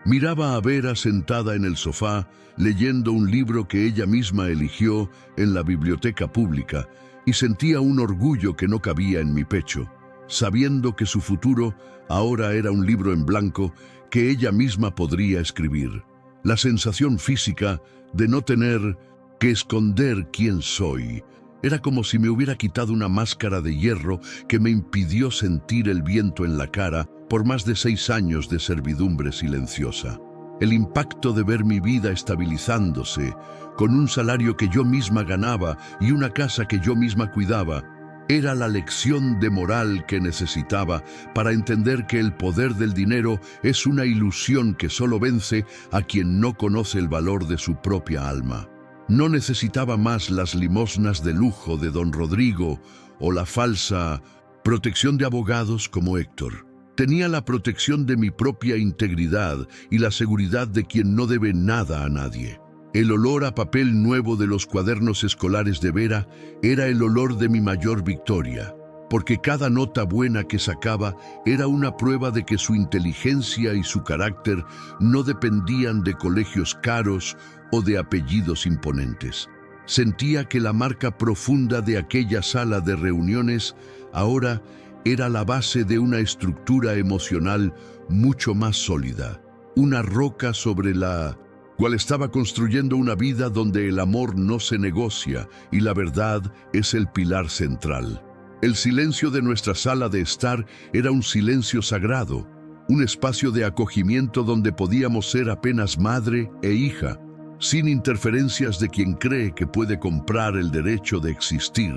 Miraba a Vera sentada en el sofá, leyendo un libro que ella misma eligió en la biblioteca pública, y sentía un orgullo que no cabía en mi pecho, sabiendo que su futuro ahora era un libro en blanco que ella misma podría escribir. La sensación física de no tener que esconder quién soy era como si me hubiera quitado una máscara de hierro que me impidió sentir el viento en la cara por más de 6 años de servidumbre silenciosa. El impacto de ver mi vida estabilizándose, con un salario que yo misma ganaba y una casa que yo misma cuidaba, era la lección de moral que necesitaba para entender que el poder del dinero es una ilusión que solo vence a quien no conoce el valor de su propia alma. No necesitaba más las limosnas de lujo de don Rodrigo o la falsa protección de abogados como Héctor. Tenía la protección de mi propia integridad y la seguridad de quien no debe nada a nadie. El olor a papel nuevo de los cuadernos escolares de Vera era el olor de mi mayor victoria, porque cada nota buena que sacaba era una prueba de que su inteligencia y su carácter no dependían de colegios caros o de apellidos imponentes. Sentía que la marca profunda de aquella sala de reuniones ahora era la base de una estructura emocional mucho más sólida, una roca sobre la cual estaba construyendo una vida donde el amor no se negocia y la verdad es el pilar central. El silencio de nuestra sala de estar era un silencio sagrado, un espacio de acogimiento donde podíamos ser apenas madre e hija, sin interferencias de quien cree que puede comprar el derecho de existir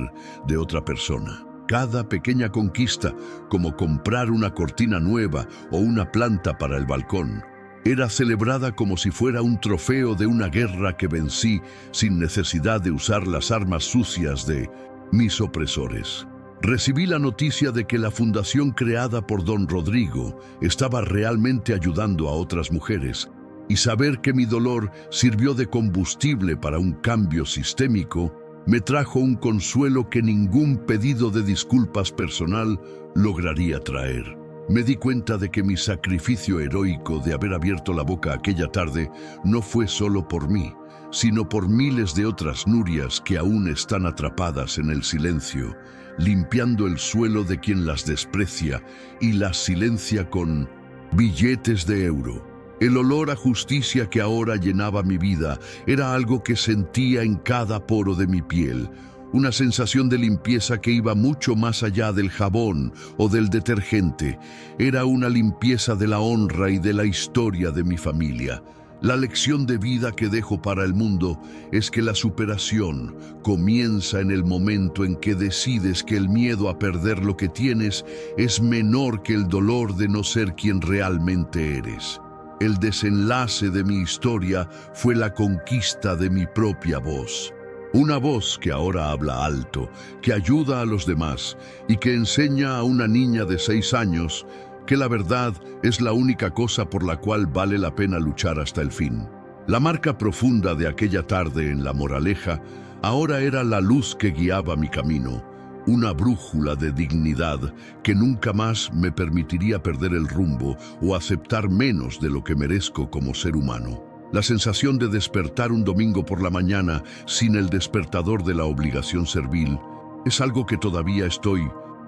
de otra persona. Cada pequeña conquista, como comprar una cortina nueva o una planta para el balcón, era celebrada como si fuera un trofeo de una guerra que vencí sin necesidad de usar las armas sucias de mis opresores. Recibí la noticia de que la fundación creada por don Rodrigo estaba realmente ayudando a otras mujeres, y saber que mi dolor sirvió de combustible para un cambio sistémico me trajo un consuelo que ningún pedido de disculpas personal lograría traer. Me di cuenta de que mi sacrificio heroico de haber abierto la boca aquella tarde no fue solo por mí, sino por miles de otras Nurias que aún están atrapadas en el silencio, limpiando el suelo de quien las desprecia y las silencia con billetes de euro. El olor a justicia que ahora llenaba mi vida era algo que sentía en cada poro de mi piel, una sensación de limpieza que iba mucho más allá del jabón o del detergente. Era una limpieza de la honra y de la historia de mi familia. La lección de vida que dejo para el mundo es que la superación comienza en el momento en que decides que el miedo a perder lo que tienes es menor que el dolor de no ser quien realmente eres. El desenlace de mi historia fue la conquista de mi propia voz. Una voz que ahora habla alto, que ayuda a los demás y que enseña a una niña de 6 años que la verdad es la única cosa por la cual vale la pena luchar hasta el fin. La marca profunda de aquella tarde en La Moraleja ahora era la luz que guiaba mi camino, una brújula de dignidad que nunca más me permitiría perder el rumbo o aceptar menos de lo que merezco como ser humano. La sensación de despertar un domingo por la mañana sin el despertador de la obligación servil es algo que todavía estoy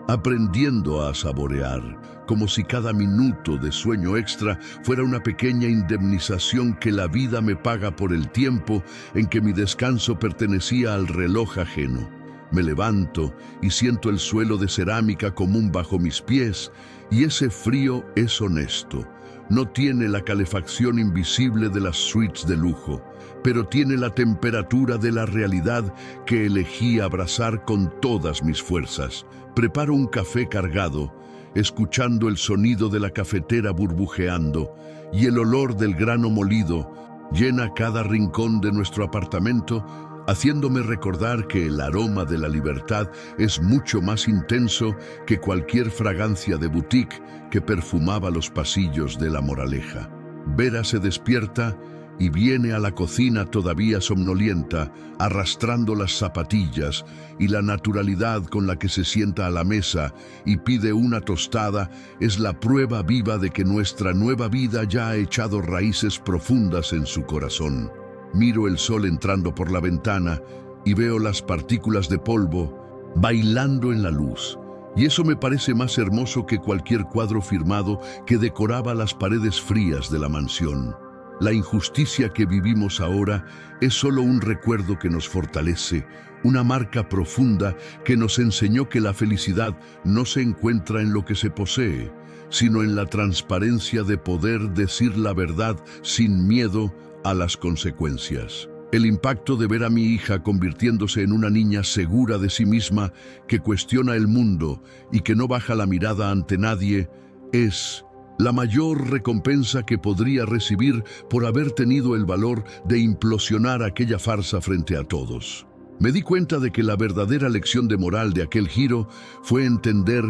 aprendiendo a saborear, como si cada minuto de sueño extra fuera una pequeña indemnización que la vida me paga por el tiempo en que mi descanso pertenecía al reloj ajeno. Me levanto y siento el suelo de cerámica común bajo mis pies, y ese frío es honesto. No tiene la calefacción invisible de las suites de lujo, pero tiene la temperatura de la realidad que elegí abrazar con todas mis fuerzas. Preparo un café cargado, escuchando el sonido de la cafetera burbujeando, y el olor del grano molido llena cada rincón de nuestro apartamento, haciéndome recordar que el aroma de la libertad es mucho más intenso que cualquier fragancia de boutique que perfumaba los pasillos de La Moraleja. Vera se despierta y viene a la cocina todavía somnolienta, arrastrando las zapatillas, y la naturalidad con la que se sienta a la mesa y pide una tostada es la prueba viva de que nuestra nueva vida ya ha echado raíces profundas en su corazón. Miro el sol entrando por la ventana y veo las partículas de polvo bailando en la luz. Y eso me parece más hermoso que cualquier cuadro firmado que decoraba las paredes frías de la mansión. La injusticia que vivimos ahora es solo un recuerdo que nos fortalece, una marca profunda que nos enseñó que la felicidad no se encuentra en lo que se posee, sino en la transparencia de poder decir la verdad sin miedo a las consecuencias. El impacto de ver a mi hija convirtiéndose en una niña segura de sí misma, que cuestiona el mundo y que no baja la mirada ante nadie, es la mayor recompensa que podría recibir por haber tenido el valor de implosionar aquella farsa frente a todos. Me di cuenta de que la verdadera lección de moral de aquel giro fue entender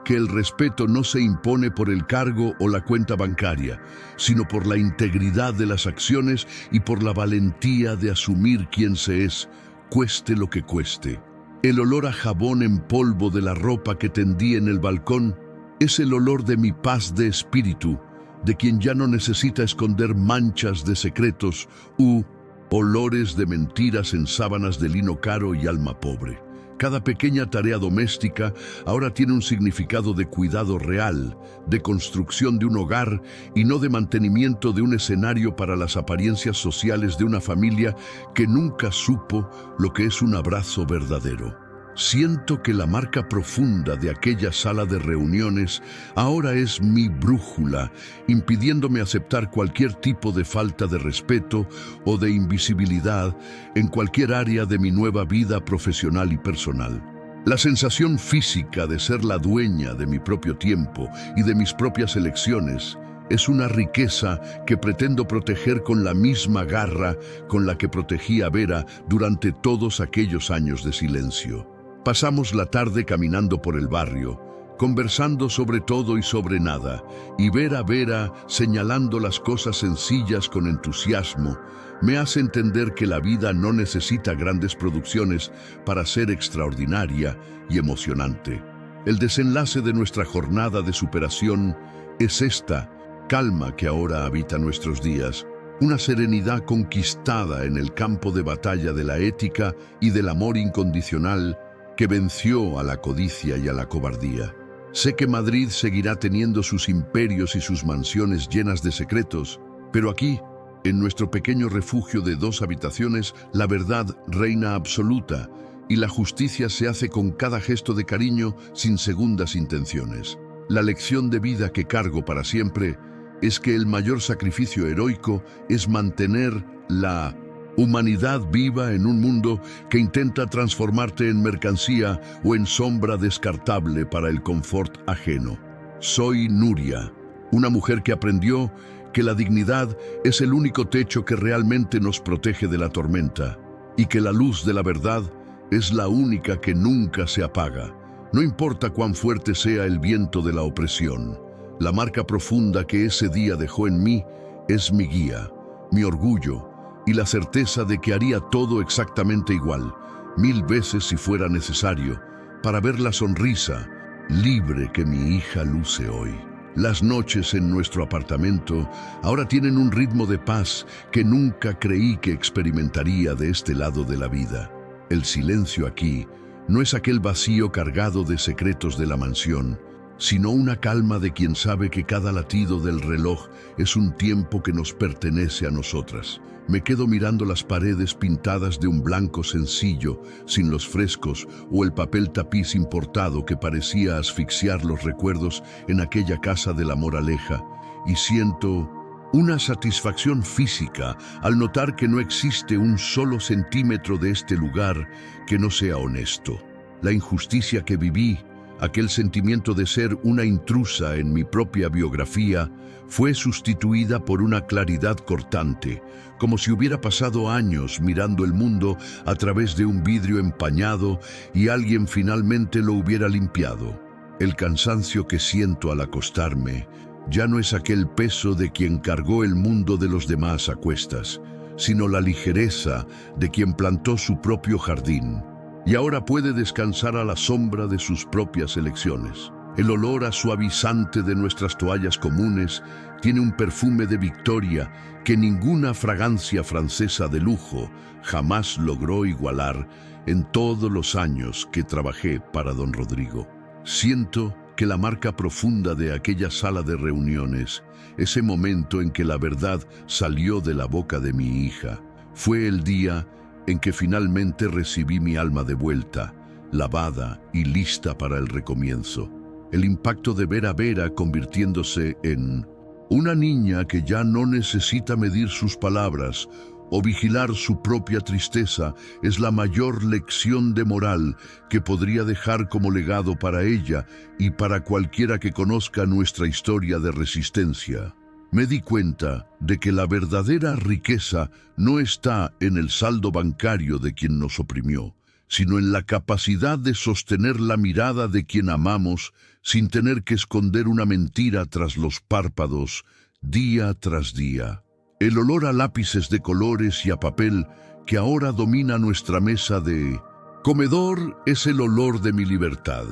que el respeto no se impone por el cargo o la cuenta bancaria, sino por la integridad de las acciones y por la valentía de asumir quién se es, cueste lo que cueste. El olor a jabón en polvo de la ropa que tendí en el balcón es el olor de mi paz de espíritu, de quien ya no necesita esconder manchas de secretos u olores de mentiras en sábanas de lino caro y alma pobre. Cada pequeña tarea doméstica ahora tiene un significado de cuidado real, de construcción de un hogar y no de mantenimiento de un escenario para las apariencias sociales de una familia que nunca supo lo que es un abrazo verdadero. Siento que la marca profunda de aquella sala de reuniones ahora es mi brújula, impidiéndome aceptar cualquier tipo de falta de respeto o de invisibilidad en cualquier área de mi nueva vida profesional y personal. La sensación física de ser la dueña de mi propio tiempo y de mis propias elecciones es una riqueza que pretendo proteger con la misma garra con la que protegí a Vera durante todos aquellos años de silencio. Pasamos la tarde caminando por el barrio, conversando sobre todo y sobre nada, y ver a Vera señalando las cosas sencillas con entusiasmo me hace entender que la vida no necesita grandes producciones para ser extraordinaria y emocionante. El desenlace de nuestra jornada de superación es esta calma que ahora habita nuestros días, una serenidad conquistada en el campo de batalla de la ética y del amor incondicional que venció a la codicia y a la cobardía. Sé que Madrid seguirá teniendo sus imperios y sus mansiones llenas de secretos, pero aquí, en nuestro pequeño refugio de 2 habitaciones, la verdad reina absoluta y la justicia se hace con cada gesto de cariño sin segundas intenciones. La lección de vida que cargo para siempre es que el mayor sacrificio heroico es mantener la humanidad viva en un mundo que intenta transformarte en mercancía o en sombra descartable para el confort ajeno. Soy Nuria, una mujer que aprendió que la dignidad es el único techo que realmente nos protege de la tormenta y que la luz de la verdad es la única que nunca se apaga, no importa cuán fuerte sea el viento de la opresión. La marca profunda que ese día dejó en mí es mi guía, mi orgullo, y la certeza de que haría todo exactamente igual, 1000 veces si fuera necesario, para ver la sonrisa libre que mi hija luce hoy. Las noches en nuestro apartamento ahora tienen un ritmo de paz que nunca creí que experimentaría de este lado de la vida. El silencio aquí no es aquel vacío cargado de secretos de la mansión, sino una calma de quien sabe que cada latido del reloj es un tiempo que nos pertenece a nosotras. Me quedo mirando las paredes pintadas de un blanco sencillo, sin los frescos o el papel tapiz importado que parecía asfixiar los recuerdos en aquella casa de la Moraleja, y siento una satisfacción física al notar que no existe un solo centímetro de este lugar que no sea honesto. La injusticia que viví, aquel sentimiento de ser una intrusa en mi propia biografía, fue sustituida por una claridad cortante, como si hubiera pasado años mirando el mundo a través de un vidrio empañado y alguien finalmente lo hubiera limpiado. El cansancio que siento al acostarme ya no es aquel peso de quien cargó el mundo de los demás a cuestas, sino la ligereza de quien plantó su propio jardín y ahora puede descansar a la sombra de sus propias elecciones. El olor a suavizante de nuestras toallas comunes tiene un perfume de victoria que ninguna fragancia francesa de lujo jamás logró igualar en todos los años que trabajé para don Rodrigo. Siento que la marca profunda de aquella sala de reuniones, ese momento en que la verdad salió de la boca de mi hija, fue el día en que finalmente recibí mi alma de vuelta, lavada y lista para el recomienzo. El impacto de ver a Vera convirtiéndose en una niña que ya no necesita medir sus palabras o vigilar su propia tristeza es la mayor lección de moral que podría dejar como legado para ella y para cualquiera que conozca nuestra historia de resistencia. Me di cuenta de que la verdadera riqueza no está en el saldo bancario de quien nos oprimió, sino en la capacidad de sostener la mirada de quien amamos sin tener que esconder una mentira tras los párpados, día tras día. El olor a lápices de colores y a papel que ahora domina nuestra mesa de comedor es el olor de mi libertad,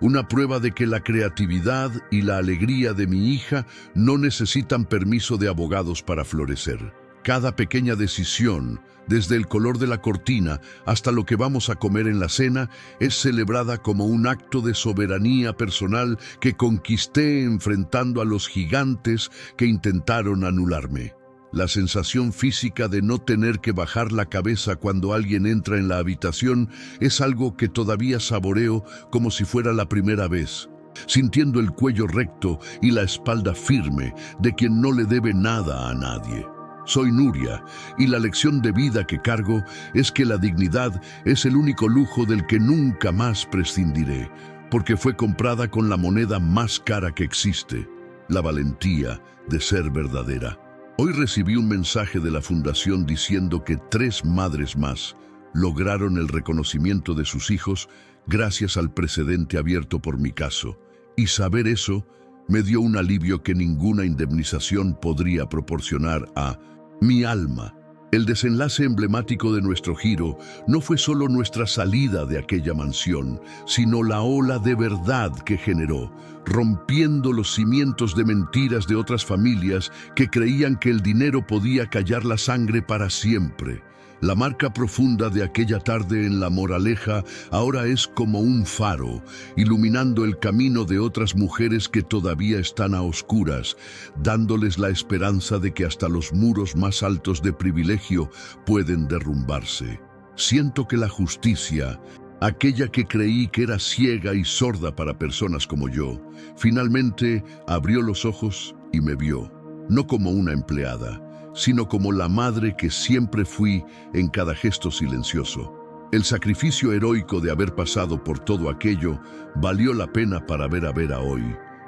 una prueba de que la creatividad y la alegría de mi hija no necesitan permiso de abogados para florecer. Cada pequeña decisión, desde el color de la cortina hasta lo que vamos a comer en la cena, es celebrada como un acto de soberanía personal que conquisté enfrentando a los gigantes que intentaron anularme. La sensación física de no tener que bajar la cabeza cuando alguien entra en la habitación es algo que todavía saboreo como si fuera la primera vez, sintiendo el cuello recto y la espalda firme de quien no le debe nada a nadie. Soy Nuria, y la lección de vida que cargo es que la dignidad es el único lujo del que nunca más prescindiré, porque fue comprada con la moneda más cara que existe, la valentía de ser verdadera. Hoy recibí un mensaje de la Fundación diciendo que 3 madres más lograron el reconocimiento de sus hijos gracias al precedente abierto por mi caso, y saber eso me dio un alivio que ninguna indemnización podría proporcionar a mi alma. El desenlace emblemático de nuestro giro no fue solo nuestra salida de aquella mansión, sino la ola de verdad que generó, rompiendo los cimientos de mentiras de otras familias que creían que el dinero podía callar la sangre para siempre. La marca profunda de aquella tarde en La Moraleja ahora es como un faro, iluminando el camino de otras mujeres que todavía están a oscuras, dándoles la esperanza de que hasta los muros más altos de privilegio pueden derrumbarse. Siento que la justicia, aquella que creí que era ciega y sorda para personas como yo, finalmente abrió los ojos y me vio, no como una empleada, sino como la madre que siempre fui en cada gesto silencioso. El sacrificio heroico de haber pasado por todo aquello valió la pena para ver a Vera hoy,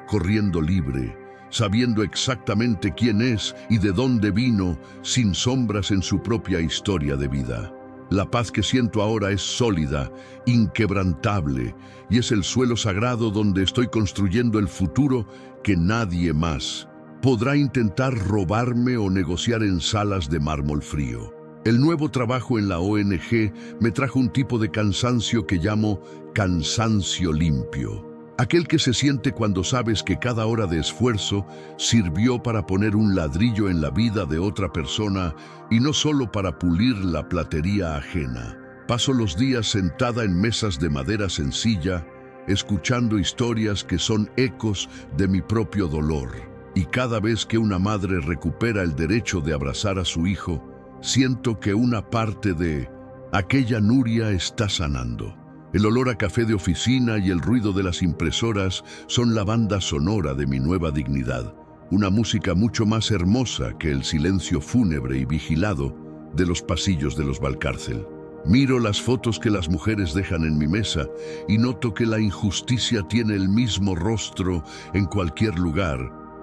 corriendo libre, sabiendo exactamente quién es y de dónde vino, sin sombras en su propia historia de vida. La paz que siento ahora es sólida, inquebrantable, y es el suelo sagrado donde estoy construyendo el futuro que nadie más podrá intentar robarme o negociar en salas de mármol frío. El nuevo trabajo en la ONG me trajo un tipo de cansancio que llamo cansancio limpio. Aquel que se siente cuando sabes que cada hora de esfuerzo sirvió para poner un ladrillo en la vida de otra persona y no solo para pulir la platería ajena. Paso los días sentada en mesas de madera sencilla, escuchando historias que son ecos de mi propio dolor. Y cada vez que una madre recupera el derecho de abrazar a su hijo, siento que una parte de aquella Nuria está sanando. El olor a café de oficina y el ruido de las impresoras son la banda sonora de mi nueva dignidad. Una música mucho más hermosa que el silencio fúnebre y vigilado de los pasillos de los Valcárcel. Miro las fotos que las mujeres dejan en mi mesa y noto que la injusticia tiene el mismo rostro en cualquier lugar,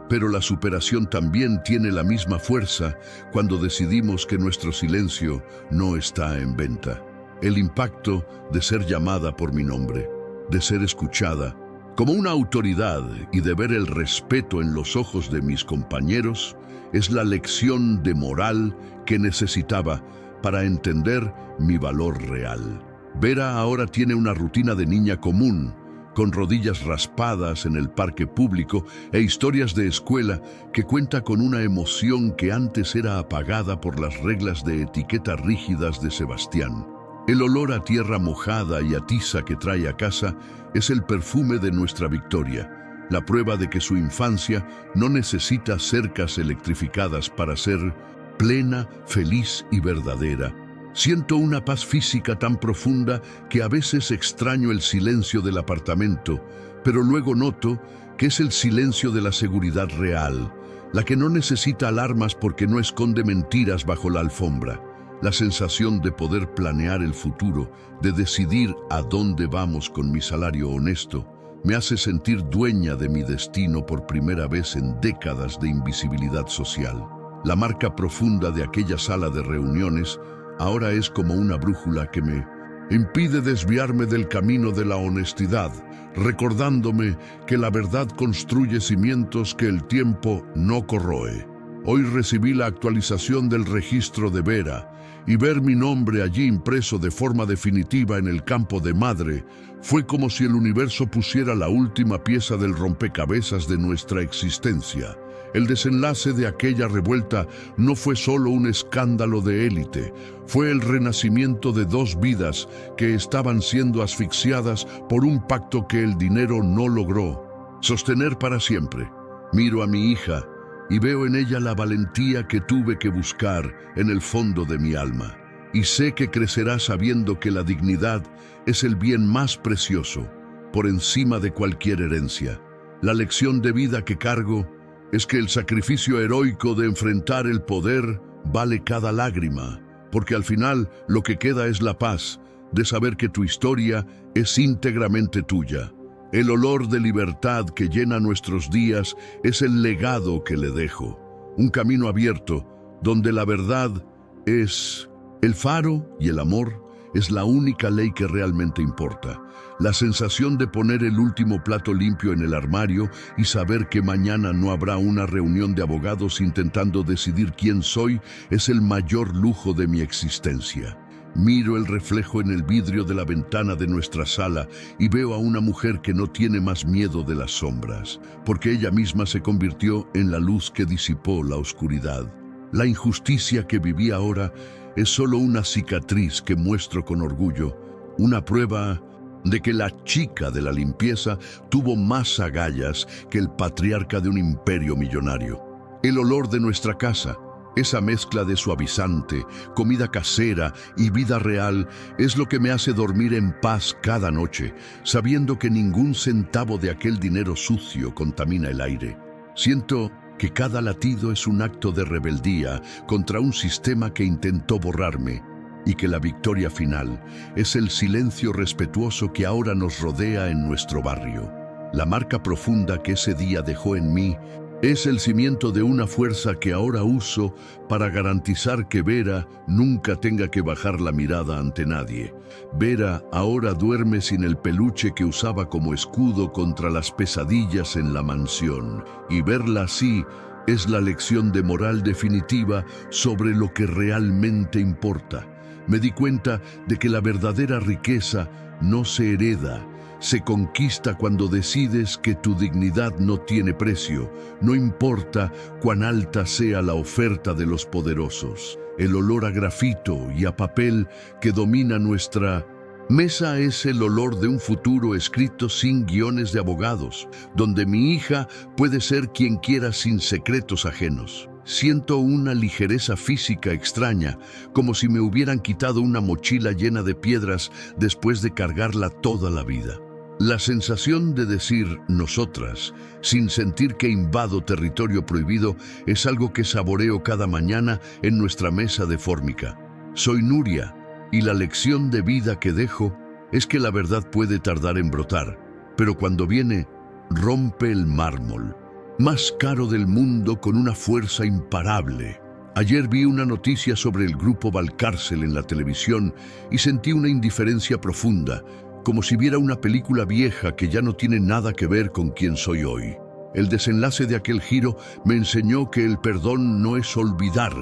pero la superación también tiene la misma fuerza cuando decidimos que nuestro silencio no está en venta. El impacto de ser llamada por mi nombre, de ser escuchada como una autoridad y de ver el respeto en los ojos de mis compañeros es la lección de moral que necesitaba para entender mi valor real. Vera ahora tiene una rutina de niña común, con rodillas raspadas en el parque público e historias de escuela que cuenta con una emoción que antes era apagada por las reglas de etiqueta rígidas de Sebastián. El olor a tierra mojada y a tiza que trae a casa es el perfume de nuestra victoria, la prueba de que su infancia no necesita cercas electrificadas para ser plena, feliz y verdadera. Siento una paz física tan profunda que a veces extraño el silencio del apartamento, pero luego noto que es el silencio de la seguridad real, la que no necesita alarmas porque no esconde mentiras bajo la alfombra. La sensación de poder planear el futuro, de decidir a dónde vamos con mi salario honesto, me hace sentir dueña de mi destino por primera vez en décadas de invisibilidad social. La marca profunda de aquella sala de reuniones ahora es como una brújula que me impide desviarme del camino de la honestidad, recordándome que la verdad construye cimientos que el tiempo no corroe. Hoy recibí la actualización del registro de Vera y ver mi nombre allí impreso de forma definitiva en el campo de madre fue como si el universo pusiera la última pieza del rompecabezas de nuestra existencia. El desenlace de aquella revuelta no fue solo un escándalo de élite, fue el renacimiento de dos vidas que estaban siendo asfixiadas por un pacto que el dinero no logró sostener para siempre. Miro a mi hija y veo en ella la valentía que tuve que buscar en el fondo de mi alma. Y sé que crecerá sabiendo que la dignidad es el bien más precioso, por encima de cualquier herencia. La lección de vida que cargo es que el sacrificio heroico de enfrentar el poder vale cada lágrima, porque al final lo que queda es la paz de saber que tu historia es íntegramente tuya. El olor de libertad que llena nuestros días es el legado que le dejo. Un camino abierto donde la verdad es el faro y el amor es la única ley que realmente importa. La sensación de poner el último plato limpio en el armario y saber que mañana no habrá una reunión de abogados intentando decidir quién soy es el mayor lujo de mi existencia. Miro el reflejo en el vidrio de la ventana de nuestra sala y veo a una mujer que no tiene más miedo de las sombras, porque ella misma se convirtió en la luz que disipó la oscuridad. La injusticia que viví ahora es solo una cicatriz que muestro con orgullo, una prueba de que la chica de la limpieza tuvo más agallas que el patriarca de un imperio millonario. El olor de nuestra casa, esa mezcla de suavizante, comida casera y vida real es lo que me hace dormir en paz cada noche, sabiendo que ningún centavo de aquel dinero sucio contamina el aire. Siento que cada latido es un acto de rebeldía contra un sistema que intentó borrarme y que la victoria final es el silencio respetuoso que ahora nos rodea en nuestro barrio. La marca profunda que ese día dejó en mí es el cimiento de una fuerza que ahora uso para garantizar que Vera nunca tenga que bajar la mirada ante nadie. Vera ahora duerme sin el peluche que usaba como escudo contra las pesadillas en la mansión, y verla así es la lección de moral definitiva sobre lo que realmente importa. Me di cuenta de que la verdadera riqueza no se hereda, se conquista cuando decides que tu dignidad no tiene precio, no importa cuán alta sea la oferta de los poderosos. El olor a grafito y a papel que domina nuestra Mesa es el olor de un futuro escrito sin guiones de abogados, donde mi hija puede ser quien quiera sin secretos ajenos. Siento una ligereza física extraña, como si me hubieran quitado una mochila llena de piedras después de cargarla toda la vida. La sensación de decir nosotras, sin sentir que invado territorio prohibido, es algo que saboreo cada mañana en nuestra mesa de fórmica. Soy Nuria, y la lección de vida que dejo es que la verdad puede tardar en brotar, pero cuando viene, rompe el mármol, más caro del mundo con una fuerza imparable. Ayer vi una noticia sobre el grupo Valcárcel en la televisión y sentí una indiferencia profunda, como si viera una película vieja que ya no tiene nada que ver con quien soy hoy. El desenlace de aquel giro me enseñó que el perdón no es olvidar,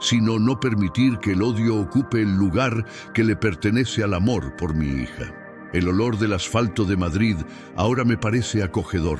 sino no permitir que el odio ocupe el lugar que le pertenece al amor por mi hija. El olor del asfalto de Madrid ahora me parece acogedor,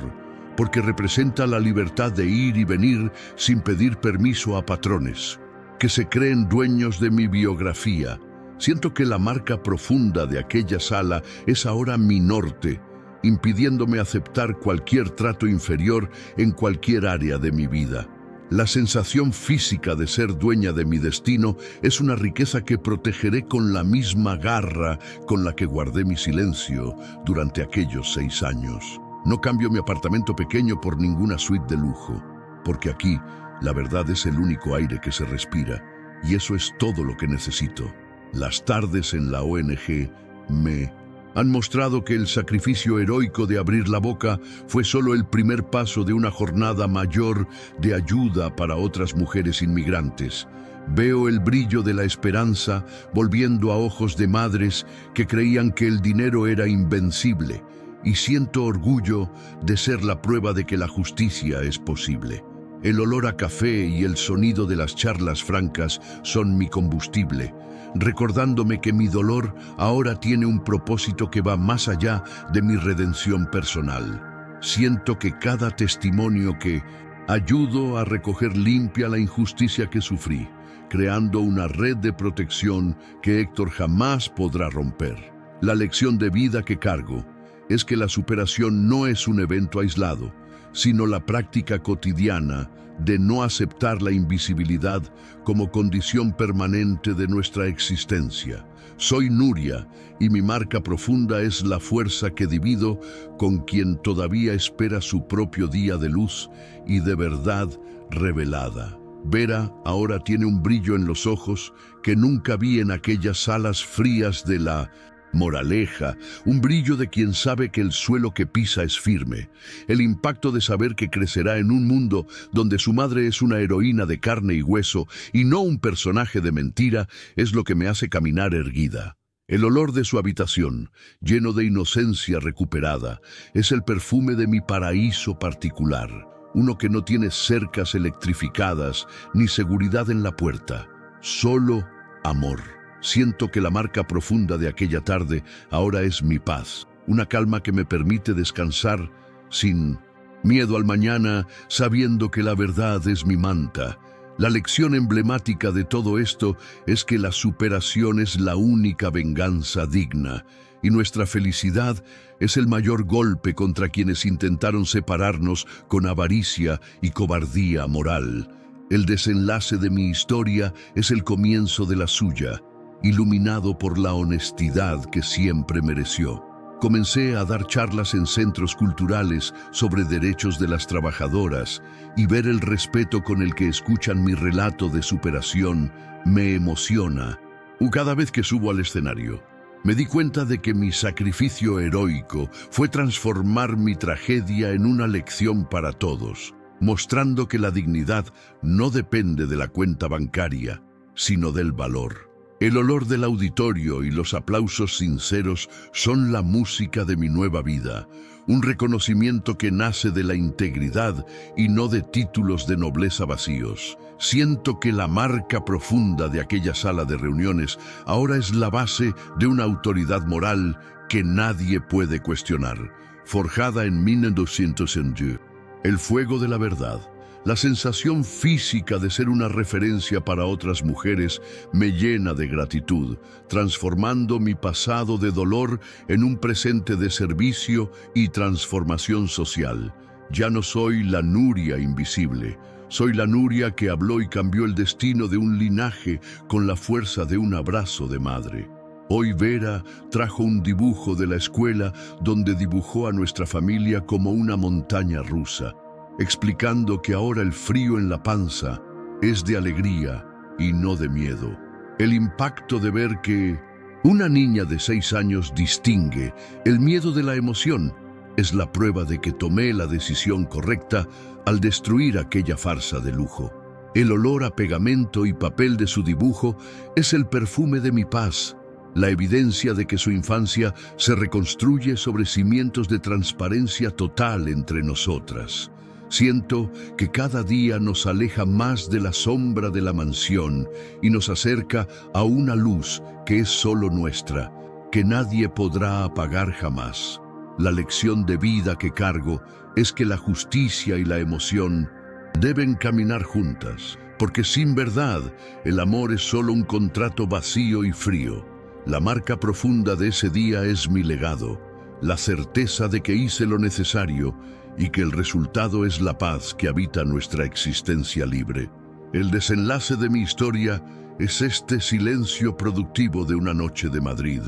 porque representa la libertad de ir y venir sin pedir permiso a patrones, que se creen dueños de mi biografía. Siento que la marca profunda de aquella sala es ahora mi norte, impidiéndome aceptar cualquier trato inferior en cualquier área de mi vida. La sensación física de ser dueña de mi destino es una riqueza que protegeré con la misma garra con la que guardé mi silencio durante aquellos 6 años. No cambio mi apartamento pequeño por ninguna suite de lujo, porque aquí la verdad es el único aire que se respira, y eso es todo lo que necesito. Las tardes en la ONG me han mostrado que el sacrificio heroico de abrir la boca fue solo el primer paso de una jornada mayor de ayuda para otras mujeres inmigrantes. Veo el brillo de la esperanza volviendo a ojos de madres que creían que el dinero era invencible, y siento orgullo de ser la prueba de que la justicia es posible. El olor a café y el sonido de las charlas francas son mi combustible, recordándome que mi dolor ahora tiene un propósito que va más allá de mi redención personal. Siento que cada testimonio que ayudo a recoger limpia la injusticia que sufrí, creando una red de protección que Héctor jamás podrá romper. La lección de vida que cargo es que la superación no es un evento aislado, sino la práctica cotidiana de no aceptar la invisibilidad como condición permanente de nuestra existencia. Soy Nuria, y mi marca profunda es la fuerza que divido con quien todavía espera su propio día de luz y de verdad revelada. Vera ahora tiene un brillo en los ojos que nunca vi en aquellas salas frías de la moraleja, un brillo de quien sabe que el suelo que pisa es firme, el impacto de saber que crecerá en un mundo donde su madre es una heroína de carne y hueso y no un personaje de mentira, es lo que me hace caminar erguida. El olor de su habitación, lleno de inocencia recuperada, es el perfume de mi paraíso particular, uno que no tiene cercas electrificadas ni seguridad en la puerta, solo amor. Siento que la marca profunda de aquella tarde ahora es mi paz, una calma que me permite descansar sin miedo al mañana, sabiendo que la verdad es mi manta. La lección emblemática de todo esto es que la superación es la única venganza digna, y nuestra felicidad es el mayor golpe contra quienes intentaron separarnos con avaricia y cobardía moral. El desenlace de mi historia es el comienzo de la suya, iluminado por la honestidad que siempre mereció. Comencé a dar charlas en centros culturales sobre derechos de las trabajadoras y ver el respeto con el que escuchan mi relato de superación me emociona. Cada vez que subo al escenario, me di cuenta de que mi sacrificio heroico fue transformar mi tragedia en una lección para todos, mostrando que la dignidad no depende de la cuenta bancaria, sino del valor. El olor del auditorio y los aplausos sinceros son la música de mi nueva vida, un reconocimiento que nace de la integridad y no de títulos de nobleza vacíos. Siento que la marca profunda de aquella sala de reuniones ahora es la base de una autoridad moral que nadie puede cuestionar, forjada en 1902. El fuego de la verdad La sensación física de ser una referencia para otras mujeres me llena de gratitud, transformando mi pasado de dolor en un presente de servicio y transformación social. Ya no soy la Nuria invisible, soy la Nuria que habló y cambió el destino de un linaje con la fuerza de un abrazo de madre. Hoy Vera trajo un dibujo de la escuela donde dibujó a nuestra familia como una montaña rusa, explicando que ahora el frío en la panza es de alegría y no de miedo. El impacto de ver que una niña de 6 años distingue el miedo de la emoción es la prueba de que tomé la decisión correcta al destruir aquella farsa de lujo. El olor a pegamento y papel de su dibujo es el perfume de mi paz, la evidencia de que su infancia se reconstruye sobre cimientos de transparencia total entre nosotras. Siento que cada día nos aleja más de la sombra de la mansión y nos acerca a una luz que es solo nuestra, que nadie podrá apagar jamás. La lección de vida que cargo es que la justicia y la emoción deben caminar juntas, porque sin verdad el amor es solo un contrato vacío y frío. La marca profunda de ese día es mi legado, la certeza de que hice lo necesario y que el resultado es la paz que habita nuestra existencia libre. El desenlace de mi historia es este silencio productivo de una noche de Madrid,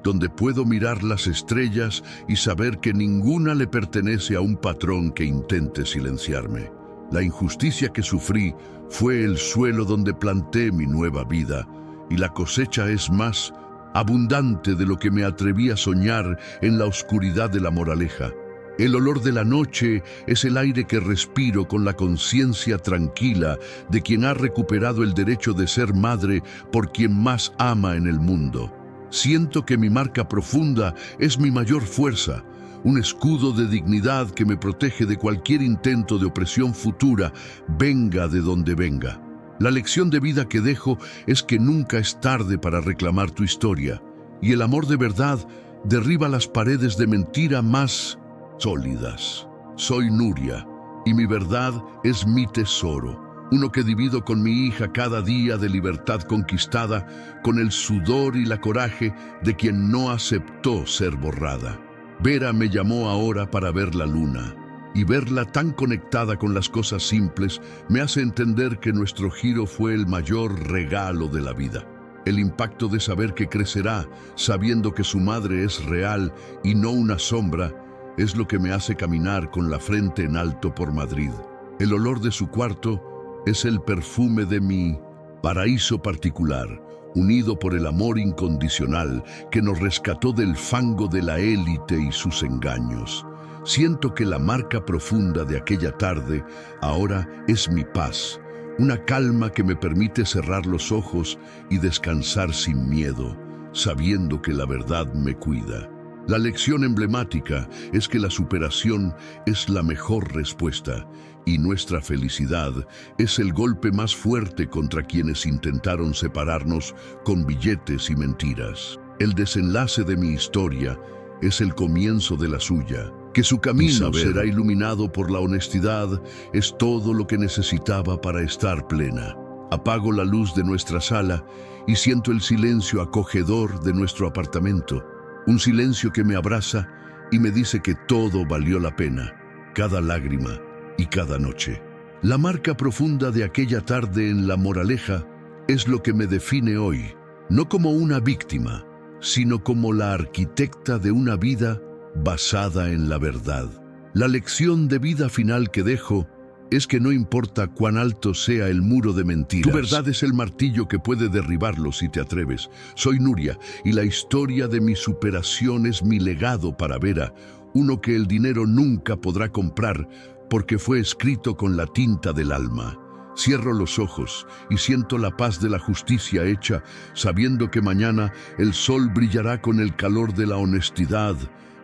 donde puedo mirar las estrellas y saber que ninguna le pertenece a un patrón que intente silenciarme. La injusticia que sufrí fue el suelo donde planté mi nueva vida, y la cosecha es más abundante de lo que me atreví a soñar en la oscuridad de la moraleja. El olor de la noche es el aire que respiro con la conciencia tranquila de quien ha recuperado el derecho de ser madre por quien más ama en el mundo. Siento que mi marca profunda es mi mayor fuerza, un escudo de dignidad que me protege de cualquier intento de opresión futura, venga de donde venga. La lección de vida que dejo es que nunca es tarde para reclamar tu historia, y el amor de verdad derriba las paredes de mentira más sólidas. Soy Nuria, y mi verdad es mi tesoro, uno que divido con mi hija cada día de libertad conquistada, con el sudor y la coraje de quien no aceptó ser borrada. Vera me llamó ahora para ver la luna, y verla tan conectada con las cosas simples me hace entender que nuestro giro fue el mayor regalo de la vida. El impacto de saber que crecerá, sabiendo que su madre es real y no una sombra, es lo que me hace caminar con la frente en alto por Madrid. El olor de su cuarto es el perfume de mi paraíso particular, unido por el amor incondicional que nos rescató del fango de la élite y sus engaños. Siento que la marca profunda de aquella tarde ahora es mi paz, una calma que me permite cerrar los ojos y descansar sin miedo, sabiendo que la verdad me cuida. La lección emblemática es que la superación es la mejor respuesta y nuestra felicidad es el golpe más fuerte contra quienes intentaron separarnos con billetes y mentiras. El desenlace de mi historia es el comienzo de la suya. Que su camino será iluminado por la honestidad es todo lo que necesitaba para estar plena. Apago la luz de nuestra sala y siento el silencio acogedor de nuestro apartamento. Un silencio que me abraza y me dice que todo valió la pena, cada lágrima y cada noche. La marca profunda de aquella tarde en La Moraleja es lo que me define hoy, no como una víctima, sino como la arquitecta de una vida basada en la verdad. La lección de vida final que dejo es que no importa cuán alto sea el muro de mentiras, tu verdad es el martillo que puede derribarlo si te atreves. Soy Nuria y la historia de mi superación es mi legado para Vera, uno que el dinero nunca podrá comprar porque fue escrito con la tinta del alma. Cierro los ojos y siento la paz de la justicia hecha, sabiendo que mañana el sol brillará con el calor de la honestidad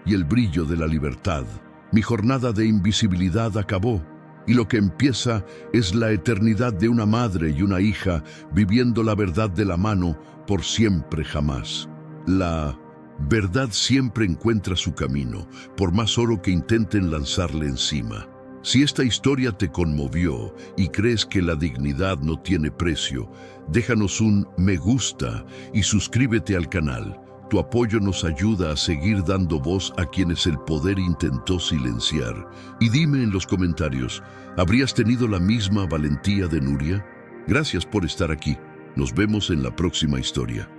y el brillo de la libertad. Mi jornada de invisibilidad acabó, y lo que empieza es la eternidad de una madre y una hija viviendo la verdad de la mano por siempre jamás. La verdad siempre encuentra su camino, por más oro que intenten lanzarle encima. Si esta historia te conmovió y crees que la dignidad no tiene precio, déjanos un me gusta y suscríbete al canal. Tu apoyo nos ayuda a seguir dando voz a quienes el poder intentó silenciar. Y dime en los comentarios, ¿habrías tenido la misma valentía de Nuria? Gracias por estar aquí. Nos vemos en la próxima historia.